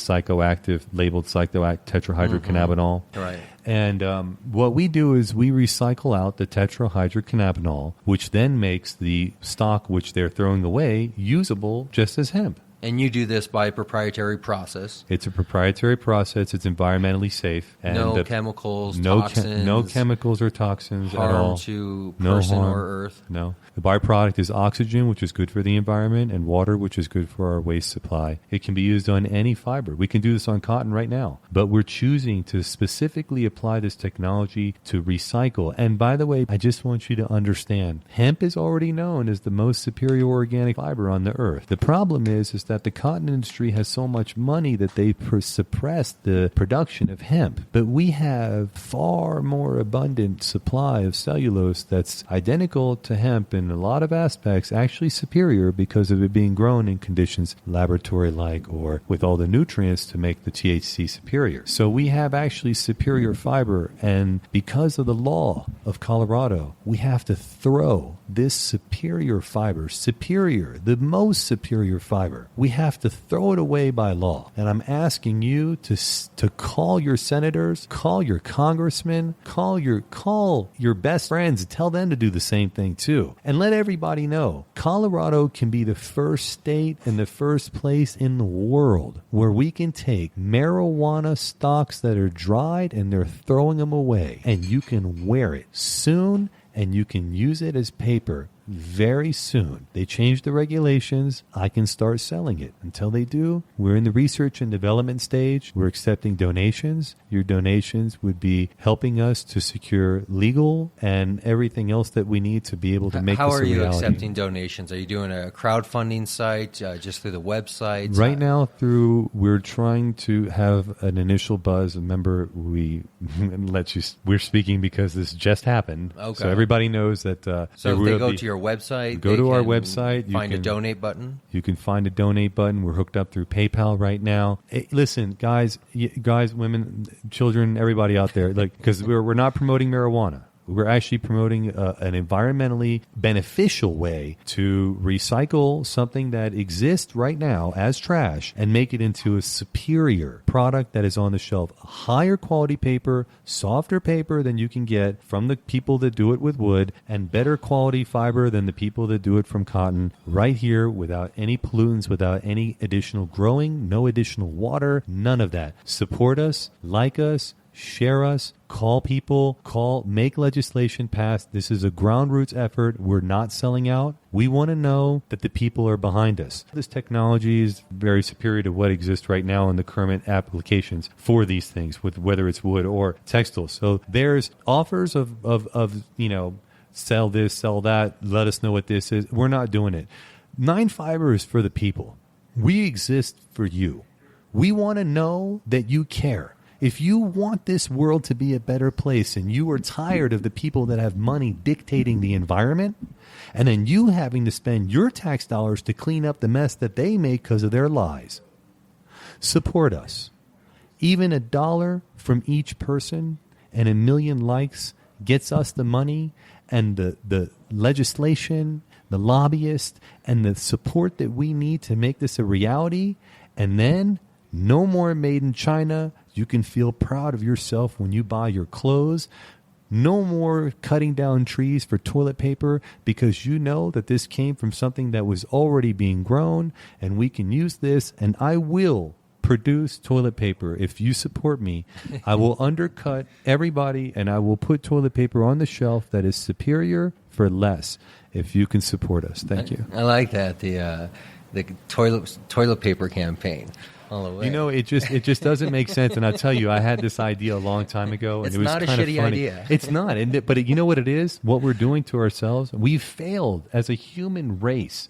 labeled psychoactive tetrahydrocannabinol. Right. And what we do is we recycle out the tetrahydrocannabinol, which then makes the stock which they're throwing away usable just as hemp. And you do this by proprietary process. It's a proprietary process. It's environmentally safe. And No chemicals, no toxins. no chemicals or toxins at harm all. to No person harm. or earth. No. The byproduct is oxygen, which is good for the environment, and water, which is good for our waste supply. It can be used on any fiber. We can do this on cotton right now. But we're choosing to specifically apply this technology to recycle. And by the way, I just want you to understand, hemp is already known as the most superior organic fiber on the earth. The problem is that the cotton industry has so much money that they suppress the production of hemp. But we have far more abundant supply of cellulose that's identical to hemp in a lot of aspects, actually superior because of it being grown in conditions laboratory-like or with all the nutrients to make the THC superior. So we have actually superior fiber, and because of the law of Colorado, we have to throw this superior fiber, the most superior fiber, we have to throw it away by law. And I'm asking you to call your senators, call your congressmen, call your best friends, and tell them to do the same thing too. And let everybody know, Colorado can be the first state and the first place in the world where we can take marijuana stalks that are dried and they're throwing them away, and you can wear it soon, and you can use it as paper very soon. They changed the regulations. I can start selling it. Until they do, we're in the research and development stage. We're accepting donations. Your donations would be helping us to secure legal and everything else that we need to be able to make this a reality. How are you accepting donations? Are you doing a crowdfunding site, just through the website? Right now, we're trying to have an initial buzz. Remember, we're speaking because this just happened. Okay. So everybody knows that. So if they go to your website, go to our website. Find a donate button. You can find a donate button. We're hooked up through PayPal right now. Hey, listen, guys, women, children, everybody out there, because we're not promoting marijuana. We're actually promoting an environmentally beneficial way to recycle something that exists right now as trash and make it into a superior product that is on the shelf. A higher quality paper, softer paper than you can get from the people that do it with wood, and better quality fiber than the people that do it from cotton, right here without any pollutants, without any additional growing, no additional water, none of that. Support us, like us, share us, call people, make legislation pass. This is a ground roots effort. We're not selling out. We want to know that the people are behind us. This technology is very superior to what exists right now in the current applications for these things, with whether it's wood or textiles. So there's offers of sell this, sell that, let us know what this is. We're not doing it. 9 Fiber is for the people. We exist for you. We want to know that you care. If you want this world to be a better place and you are tired of the people that have money dictating the environment, and then you having to spend your tax dollars to clean up the mess that they make because of their lies, support us. Even $1 from each person and 1 million likes gets us the money and the legislation, the lobbyists, and the support that we need to make this a reality. And then no more made in China. You can feel proud of yourself when you buy your clothes. No more cutting down trees for toilet paper, because you know that this came from something that was already being grown, and we can use this. And I will produce toilet paper. If you support me, I will undercut everybody, and I will put toilet paper on the shelf that is superior for less, if you can support us. Thank you. I like that, the toilet paper campaign. All the way. You know, it just doesn't make sense. And I'll tell you, I had this idea a long time ago, and it's it was not a kind of shitty funny. idea. It's not. But you know what it is? What we're doing to ourselves? We've failed as a human race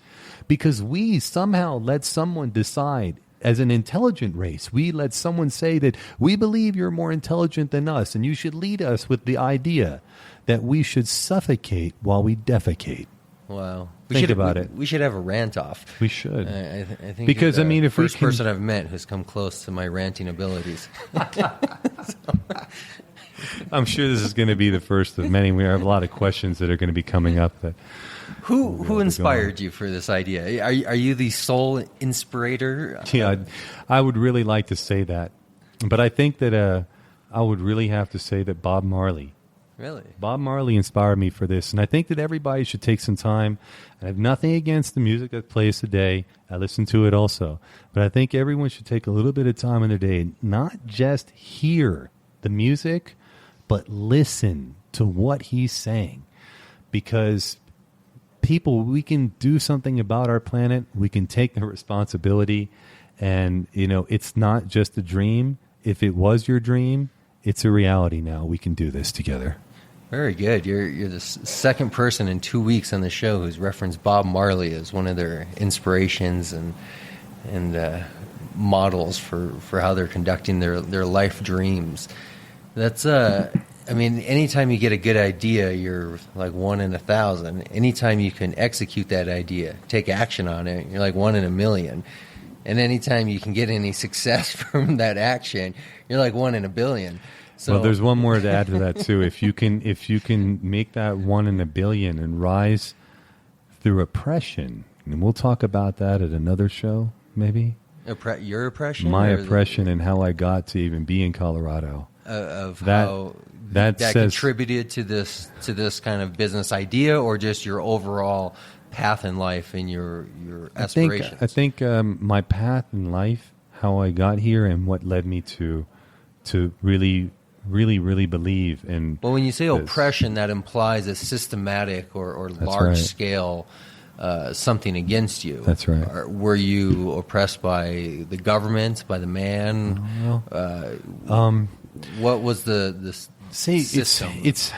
because we somehow let someone decide. As an intelligent race, we let someone say that we believe you're more intelligent than us, and you should lead us with the idea that we should suffocate while we defecate. Wow. Think about it. We should have a rant off. We should. I think because, you're the if first we can... person I've met who's come close to my ranting abilities. I'm sure this is going to be the first of many. We have a lot of questions that are going to be coming up. That Who inspired you for this idea? Are you the sole inspirator? Yeah, I would really like to say that. But I think that I would really have to say that Bob Marley Really? Bob Marley inspired me for this, and I think that everybody should take some time. I have nothing against the music that plays today. I listen to it also. But I think everyone should take a little bit of time in their day, not just hear the music, but listen to what he's saying. Because people, we can do something about our planet. We can take the responsibility. And, it's not just a dream. If it was your dream, it's a reality now. We can do this together. Very good. You're the second person in 2 weeks on the show who's referenced Bob Marley as one of their inspirations and models for how they're conducting their life dreams. That's anytime you get a good idea, you're like 1 in 1,000. Anytime you can execute that idea, take action on it, you're like 1 in 1,000,000. And anytime you can get any success from that action, you're like 1 in 1,000,000,000. So, well, there's one more to add to that too. If you can make that 1 in 1,000,000,000 and rise through oppression, and we'll talk about that at another show, maybe. Your oppression, my oppression, and how I got to even be in Colorado. Of that, how that contributed to this kind of business idea, or just your overall path in life and your aspirations. I think my path in life, how I got here, and what led me to really believe in. Well, when you say oppression, that implies a systematic or large scale something against you. That's right. Were you oppressed by the government, by the man? What was the system? It's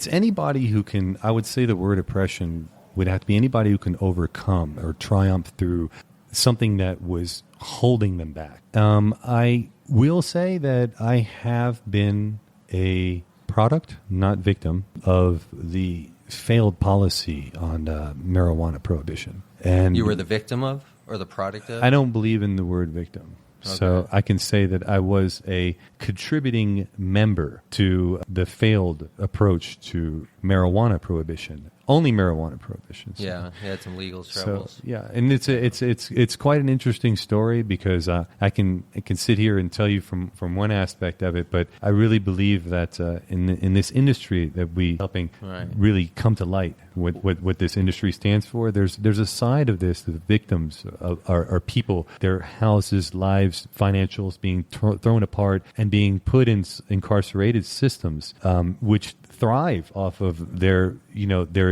anybody who can. I would say the word oppression would have to be anybody who can overcome or triumph through something that was holding them back. I will say that I have been a product, not victim, of the failed policy on marijuana prohibition. And you were the victim of, or the product of? I don't believe in the word victim. Okay. So I can say that I was a contributing member to the failed approach to marijuana prohibition. Only marijuana prohibition. So. Yeah, you had some legal troubles. So, yeah, and it's quite an interesting story because I can sit here and tell you from one aspect of it, but I really believe that in this industry that we helping really come to light what this industry stands for. There's a side of this. The victims are people, their houses, lives, financials being thrown apart and being put in incarcerated systems, which thrive off of their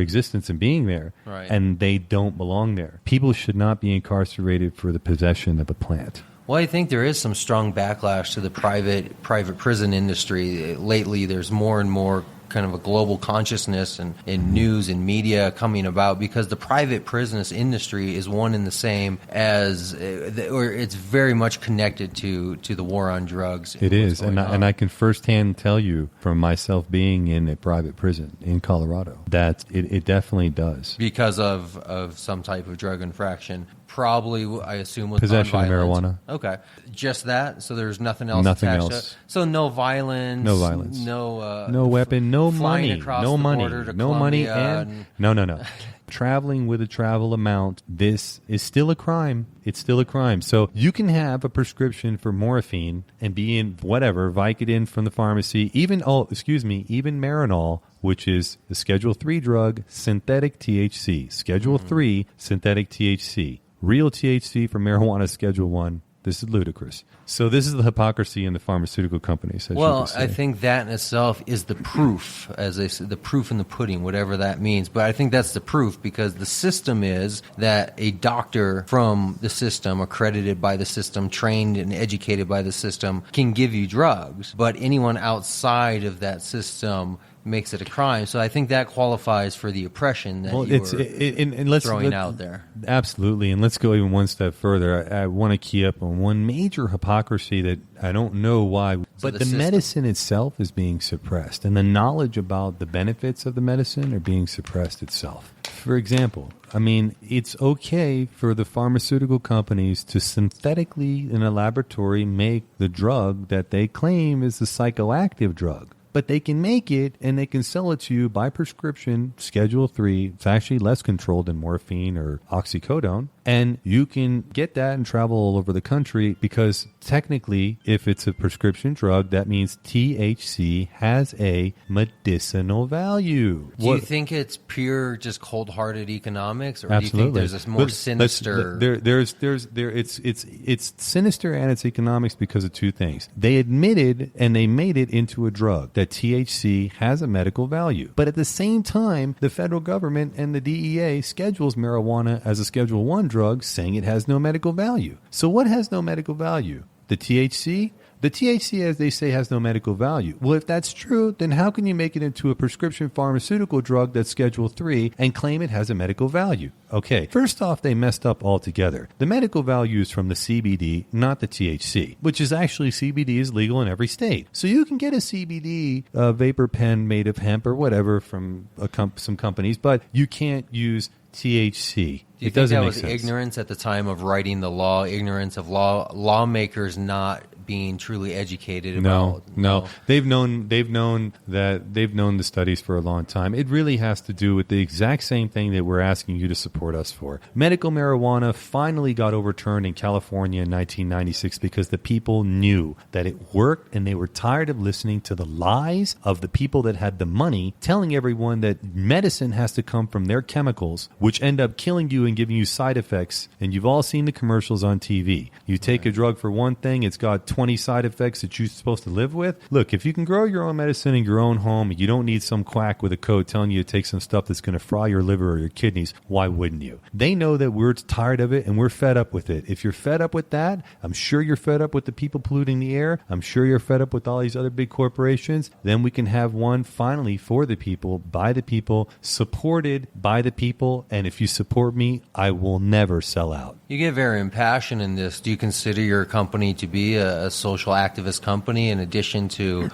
existence and being there, and they don't belong there. People should not be incarcerated for the possession of a plant. Well, I think there is some strong backlash to the private prison industry. Lately, there's more and more kind of a global consciousness and news and media coming about because the private prison industry is one and the same as, or it's very much connected to the war on drugs. It is, and I can firsthand tell you from myself being in a private prison in Colorado that it definitely does. Because of some type of drug infraction. Probably, I assume, with possession of marijuana. Okay, just that. So there's nothing else. Nothing attached else. To it. So no violence. No violence. No weapon. No flying money. across No the money. border to No money. Colombia And no. Traveling with a travel amount. This is still a crime. It's still a crime. So you can have a prescription for morphine and be in whatever Vicodin from the pharmacy. Even Marinol, which is the Schedule 3 drug, synthetic THC. Schedule 3 synthetic THC. Real THC for marijuana, Schedule 1. This is ludicrous. So this is the hypocrisy in the pharmaceutical companies. Well, I think that in itself is the proof, as they say, the proof in the pudding, whatever that means. But I think that's the proof because the system is that a doctor from the system, accredited by the system, trained and educated by the system, can give you drugs. But anyone outside of that system makes it a crime. So I think that qualifies for the oppression that let's throwing out there. Absolutely. And let's go even one step further. I want to key up on one major hypocrisy that I don't know why, but the medicine itself is being suppressed, and the knowledge about the benefits of the medicine are being suppressed itself. For example, it's okay for the pharmaceutical companies to synthetically, in a laboratory, make the drug that they claim is the psychoactive drug. But they can make it, and they can sell it to you by prescription, Schedule 3. It's actually less controlled than morphine or oxycodone. And you can get that and travel all over the country because technically, if it's a prescription drug, that means THC has a medicinal value. Do you think it's pure, just cold-hearted economics, or Absolutely. do you think there's this more sinister? It's sinister and it's economics because of two things. They admitted and they made it into a drug that THC has a medical value, but at the same time, the federal government and the DEA schedules marijuana as a Schedule 1 drug, saying it has no medical value. So what has no medical value? The THC? The THC, as they say, has no medical value. Well, if that's true, then how can you make it into a prescription pharmaceutical drug that's Schedule 3 and claim it has a medical value? Okay, first off, they messed up altogether. The medical value is from the CBD, not the THC, which is actually CBD is legal in every state. So you can get a CBD vapor pen made of hemp or whatever from some companies, but you can't use THC. Do you think that was ignorance at the time of writing the law, ignorance of lawmakers not being truly educated about? No. They've known the studies for a long time. It really has to do with the exact same thing that we're asking you to support us for. Medical marijuana finally got overturned in California in 1996 because the people knew that it worked and they were tired of listening to the lies of the people that had the money telling everyone that medicine has to come from their chemicals, which end up killing you and giving you side effects. And you've all seen the commercials on TV. You take a drug for one thing, it's got 20 side effects that you're supposed to live with. Look, if you can grow your own medicine in your own home, you don't need some quack with a code telling you to take some stuff that's going to fry your liver or your kidneys. Why wouldn't you? They know that we're tired of it and we're fed up with it. If you're fed up with that, I'm sure you're fed up with the people polluting the air. I'm sure you're fed up with all these other big corporations. Then we can have one finally for the people, by the people, supported by the people. And if you support me, I will never sell out. You get very impassioned in this. Do you consider your company to be a social activist company in addition to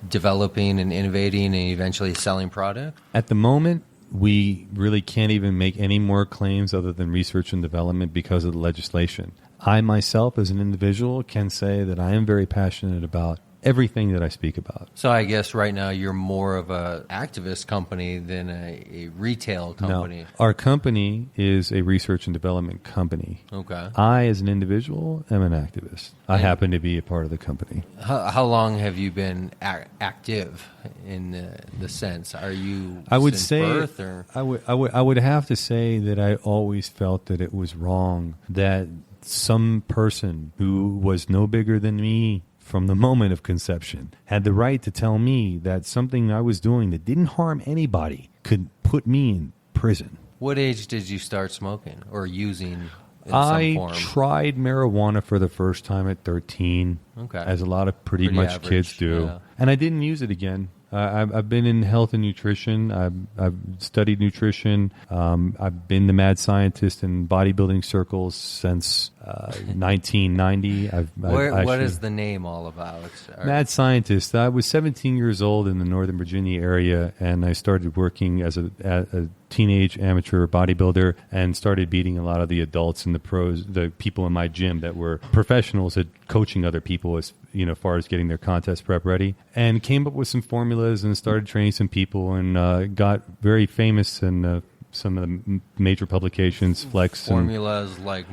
developing and innovating and eventually selling product? At the moment, we really can't even make any more claims other than research and development because of the legislation. I myself, as an individual, can say that I am very passionate about everything that I speak about. So I guess right now you're more of an activist company than a retail company. No. Our company is a research and development company. Okay. I, as an individual, am an activist. I happen to be a part of the company. How long have you been active in the sense? Are you since birth? Or? I would have to say that I always felt that it was wrong that some person who was no bigger than me from the moment of conception had the right to tell me that something I was doing that didn't harm anybody could put me in prison. What age did you start smoking or using in some form? I tried marijuana for the first time at 13, as a lot of pretty much average, kids do. Yeah. And I didn't use it again. I've been in health and nutrition. I've studied nutrition. I've been the mad scientist in bodybuilding circles since 1990. What is the name all about? Mad scientist. I was 17 years old in the Northern Virginia area, and I started working as a teenage amateur bodybuilder and started beating a lot of the adults and the pros, the people in my gym that were professionals at coaching other people as far as getting their contest prep ready, and came up with some formulas and started training some people and got very famous in some of the major publications. Flex formulas like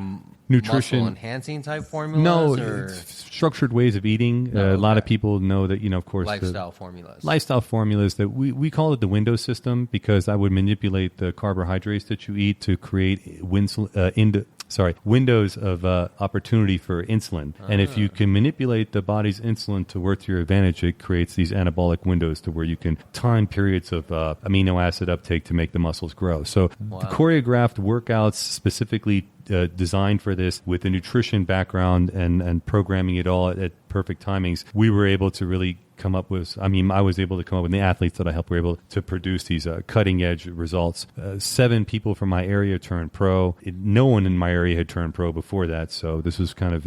nutrition muscle enhancing type formulas. No, or structured ways of eating. A lot of people know that of course, lifestyle formulas. Lifestyle formulas that we call it the window system because I would manipulate the carbohydrates that you eat to create windows of opportunity for insulin. And if you can manipulate the body's insulin to work to your advantage, it creates these anabolic windows to where you can time periods of amino acid uptake to make the muscles grow. So the choreographed workouts specifically designed for this with a nutrition background and programming it all at perfect timings, we were able to really come up with, I was able to come up with, the athletes that I helped were able to produce these cutting-edge results. 7 people from my area turned pro. No one in my area had turned pro before that, so this was kind of,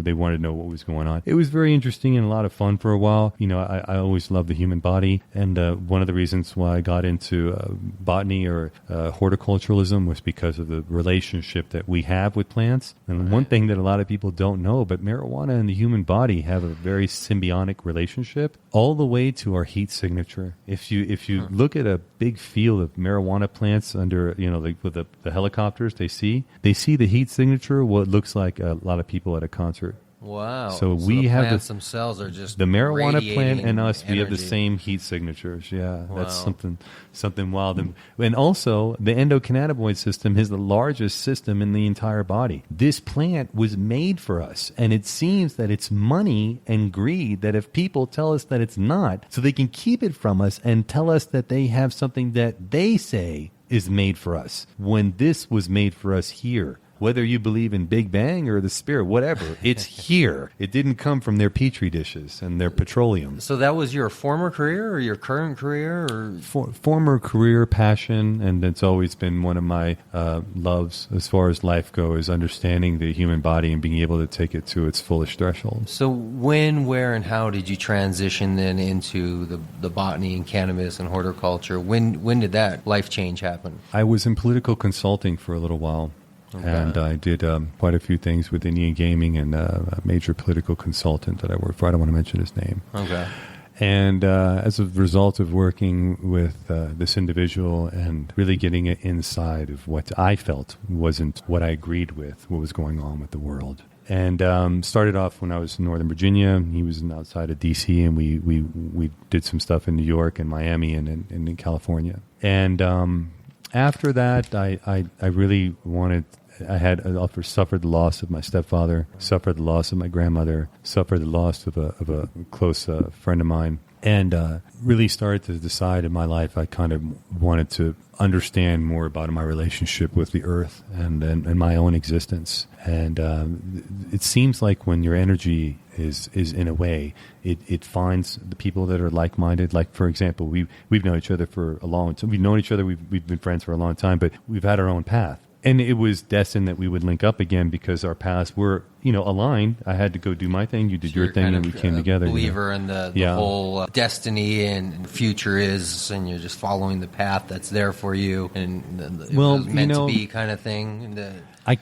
they wanted to know what was going on. It was very interesting and a lot of fun for a while. I always loved the human body, and one of the reasons why I got into botany or horticulturalism was because of the relationship that we have with plants. And one thing that a lot of people don't know, but marijuana and the human body have a very symbiotic relationship. trip, all the way to our heat signature. If you look at a big field of marijuana plants under, like with the helicopters, they see the heat signature, what looks like a lot of people at a concert. Wow. So the have plants themselves are just the marijuana radiating plant and us. We have the energy. same heat signatures. Yeah, Wow. that's something wild. And also, the endocannabinoid system is the largest system in the entire body. This plant was made for us, and it seems that it's money and greed that if people tell us that it's not, so they can keep it from us and tell us that they have something that they say is made for us, when this was made for us here. Whether you believe in Big Bang or the spirit, whatever, it's here. It didn't come from their petri dishes and their petroleum. So that was your former career or your current career? Or Former career, passion, and it's always been one of my loves as far as life goes, understanding the human body and being able to take it to its fullest threshold. So when, where, and how did you transition then into the botany and cannabis and horticulture? When did that life change happen? I was in political consulting for a little while. Okay. And I did quite a few things with Indian Gaming and a major political consultant that I worked for. I don't want to mention his name. Okay. And as a result of working with this individual and really getting it inside of what I felt wasn't what I agreed with, what was going on with the world. And started off when I was in Northern Virginia. He was outside of D.C., and we did some stuff in New York and Miami and in California. And after that, I really wanted... I had suffered the loss of my stepfather, suffered the loss of my grandmother, suffered the loss of a close friend of mine, and really started to decide in my life I kind of wanted to understand more about my relationship with the earth and my own existence. And it seems like when your energy is in a way, it finds the people that are like-minded. Like, for example, we've known each other for a long time. We've known each other. We've been friends for a long time, but we've had our own path. And it was destined that we would link up again because our paths were, aligned. I had to go do my thing, you did your thing, and we came together. Believer in the whole destiny and future is, and you're just following the path that's there for you, and it was meant to be kind of thing. I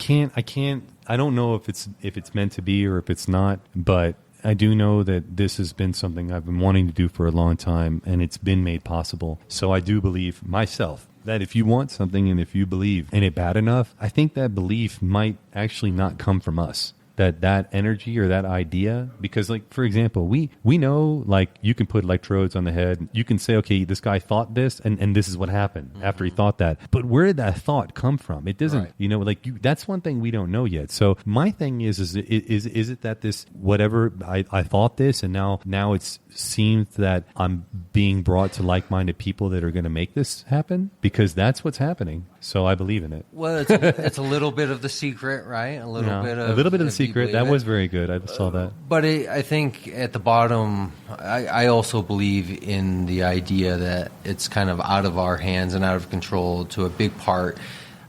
don't know if it's meant to be or if it's not, but I do know that this has been something I've been wanting to do for a long time, and it's been made possible. So I do believe myself that if you want something and if you believe in it bad enough, I think that belief might actually not come from us. That energy or that idea, because, like, for example, we know, like, you can put electrodes on the head. You can say, okay, this guy thought this, and this is what happened after he thought that. But where did that thought come from? It doesn't, that's one thing we don't know yet. So my thing is it that this, whatever, I thought this, and now it seems that I'm being brought to like-minded people that are going to make this happen? Because that's what's happening. So I believe in it. Well, it's a little bit of the secret, right? A little bit of the secret. That was very good. I saw that. But I think at the bottom, I also believe in the idea that it's kind of out of our hands and out of control to a big part.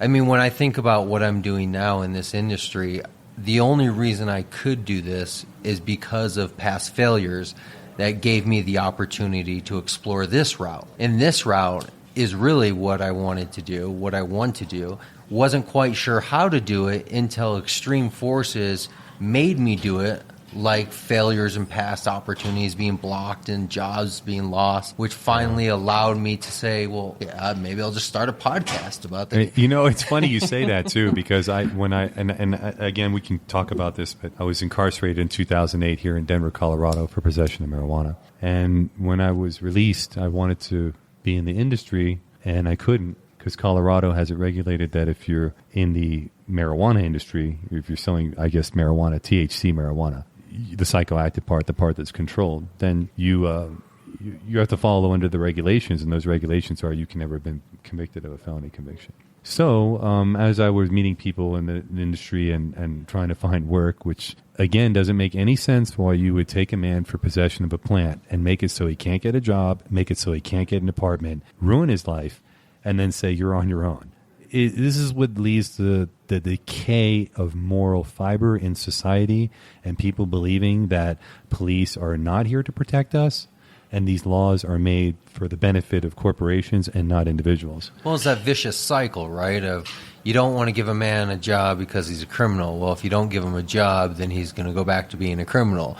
I mean, when I think about what I'm doing now in this industry, the only reason I could do this is because of past failures that gave me the opportunity to explore this route. And this route is really what I wanted to do, what I want to do. Wasn't quite sure how to do it until extreme forces made me do it, like failures and past opportunities being blocked and jobs being lost, which finally allowed me to say, well, yeah, maybe I'll just start a podcast about that. It's funny you say that too, because again, we can talk about this, but I was incarcerated in 2008 here in Denver, Colorado for possession of marijuana. And when I was released, I wanted to be in the industry, and I couldn't, because Colorado has it regulated that if you're in the marijuana industry, if you're selling, I guess, marijuana, THC marijuana, the psychoactive part, the part that's controlled, then you have to follow under the regulations, and those regulations are you can never have been convicted of a felony conviction. So as I was meeting people in the industry and trying to find work, which, again, doesn't make any sense why you would take a man for possession of a plant and make it so he can't get a job, make it so he can't get an apartment, ruin his life, and then say you're on your own. This is what leads to the decay of moral fiber in society and people believing that police are not here to protect us and these laws are made for the benefit of corporations and not individuals. Well, it's that vicious cycle, right, of you don't want to give a man a job because he's a criminal. Well, if you don't give him a job, then he's going to go back to being a criminal.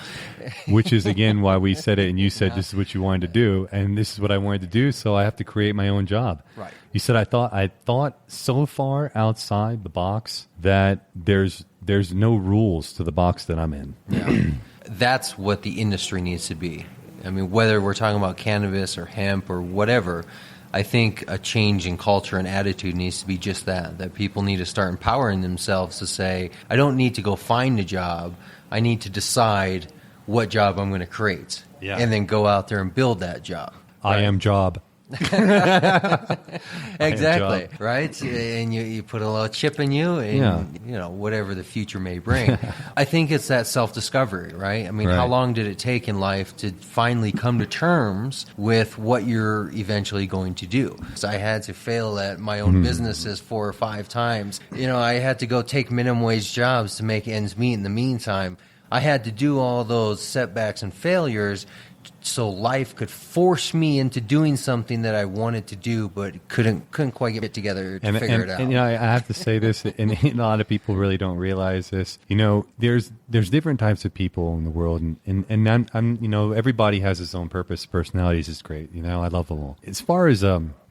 Which is, again, why we said it, and you said this is what you wanted to do, and this is what I wanted to do, so I have to create my own job. Right. You said I thought so far outside the box that there's no rules to the box that I'm in. Yeah. That's what the industry needs to be. I mean, whether we're talking about cannabis or hemp or whatever, I think a change in culture and attitude needs to be just that people need to start empowering themselves to say, I don't need to go find a job. I need to decide what job I'm going to create. Yeah. And then go out there and build that job. I am job. Exactly, right? And you put a little chip in you, and you know, whatever the future may bring. I think it's that self-discovery, right? I mean, how long did it take in life to finally come to terms with what you're eventually going to do? So I had to fail at my own businesses 4 or 5 times. You know, I had to go take minimum wage jobs to make ends meet in the meantime. I had to do all those setbacks and failures so life could force me into doing something that I wanted to do, but couldn't quite get it together to figure it out. And you know, I have to say this, and a lot of people really don't realize this. You know, there's different types of people in the world, and I'm you know, everybody has his own purpose. Personalities is great. You know, I love them all. As far as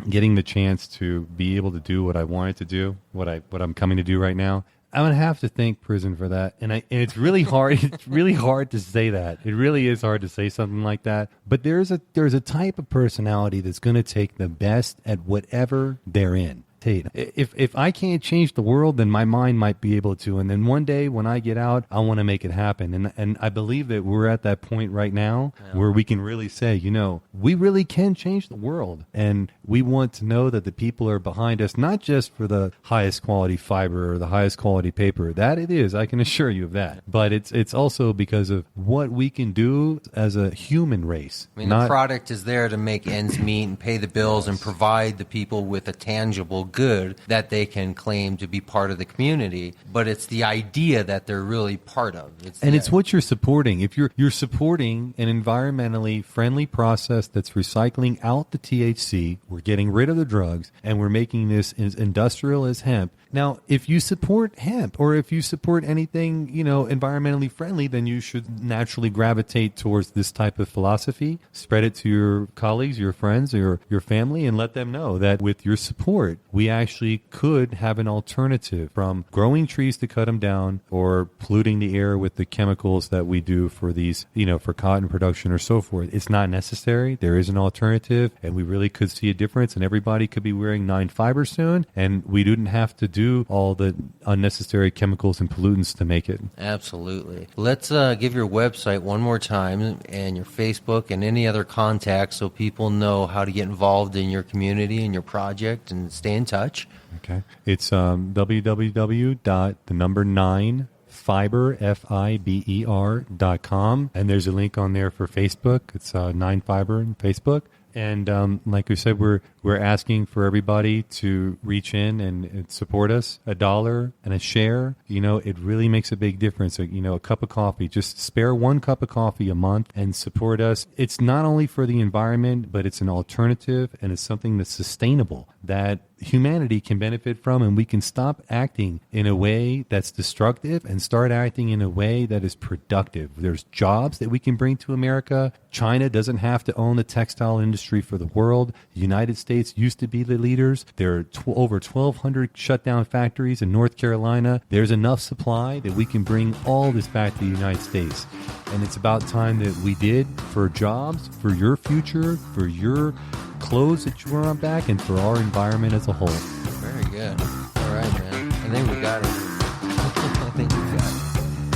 getting the chance to be able to do what I wanted to do, what I'm coming to do right now, I'm gonna have to thank prison for that, and it's really hard. It's really hard to say that. It really is hard to say something like that. But there's a type of personality that's gonna take the best at whatever they're in. If I can't change the world, then my mind might be able to. And then one day when I get out, I want to make it happen. And I believe that we're at that point right now where we can really say, you know, we really can change the world. And we want to know that the people are behind us, not just for the highest quality fiber or the highest quality paper. That it is, I can assure you of that. But it's also because of what we can do as a human race. I mean, the product is there to make ends meet and pay the bills and provide the people with a tangible good that they can claim to be part of the community, but it's the idea that they're really part of. It's what you're supporting. If you're supporting an environmentally friendly process that's recycling out the THC, we're getting rid of the drugs, and we're making this as industrial as hemp. Now, if you support hemp or if you support anything, you know, environmentally friendly, then you should naturally gravitate towards this type of philosophy. Spread it to your colleagues, your friends, or your family, and let them know that with your support, we actually could have an alternative from growing trees to cut them down or polluting the air with the chemicals that we do for these, you know, for cotton production or so forth. It's not necessary. There is an alternative, and we really could see a difference, and everybody could be wearing 9-fiber soon, and we didn't have to do all the unnecessary chemicals and pollutants to make it. Absolutely. Let's give your website one more time and your Facebook and any other contacts so people know how to get involved in your community and your project and stay in touch. Okay. It's www.fiber.com, and there's a link on there for Facebook. It's 9Fiber on Facebook. And like we said, we're asking for everybody to reach in and support us. $1 and a share, you know, it really makes a big difference. You know, a cup of coffee, just spare 1 cup of coffee a month and support us. It's not only for the environment, but it's an alternative, and it's something that's sustainable that humanity can benefit from, and we can stop acting in a way that's destructive and start acting in a way that is productive. There's jobs that we can bring to America. China doesn't have to own the textile industry for the world. The United States used to be the leaders. There are over 1,200 shut down factories in North Carolina. There's enough supply that we can bring all this back to the United States. And it's about time that we did, for jobs, for your future, for your clothes that you wear on back, and for our environment as a whole. Very good. All right, man. I think we got it. I think we got it.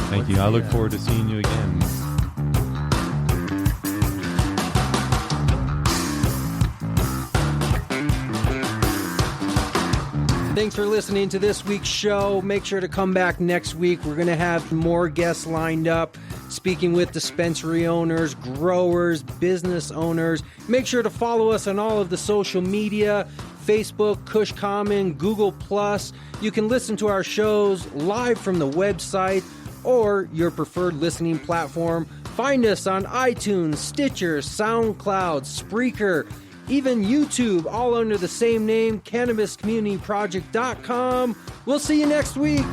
Thank you. I look forward to seeing you again. Thanks for listening to this week's show. Make sure to come back next week. We're going to have more guests lined up, speaking with dispensary owners, growers, business owners. Make sure to follow us on all of the social media, Facebook, Kush Common, Google+. You can listen to our shows live from the website or your preferred listening platform. Find us on iTunes, Stitcher, SoundCloud, Spreaker, even YouTube, all under the same name, CannabisCommunityProject.com. We'll see you next week.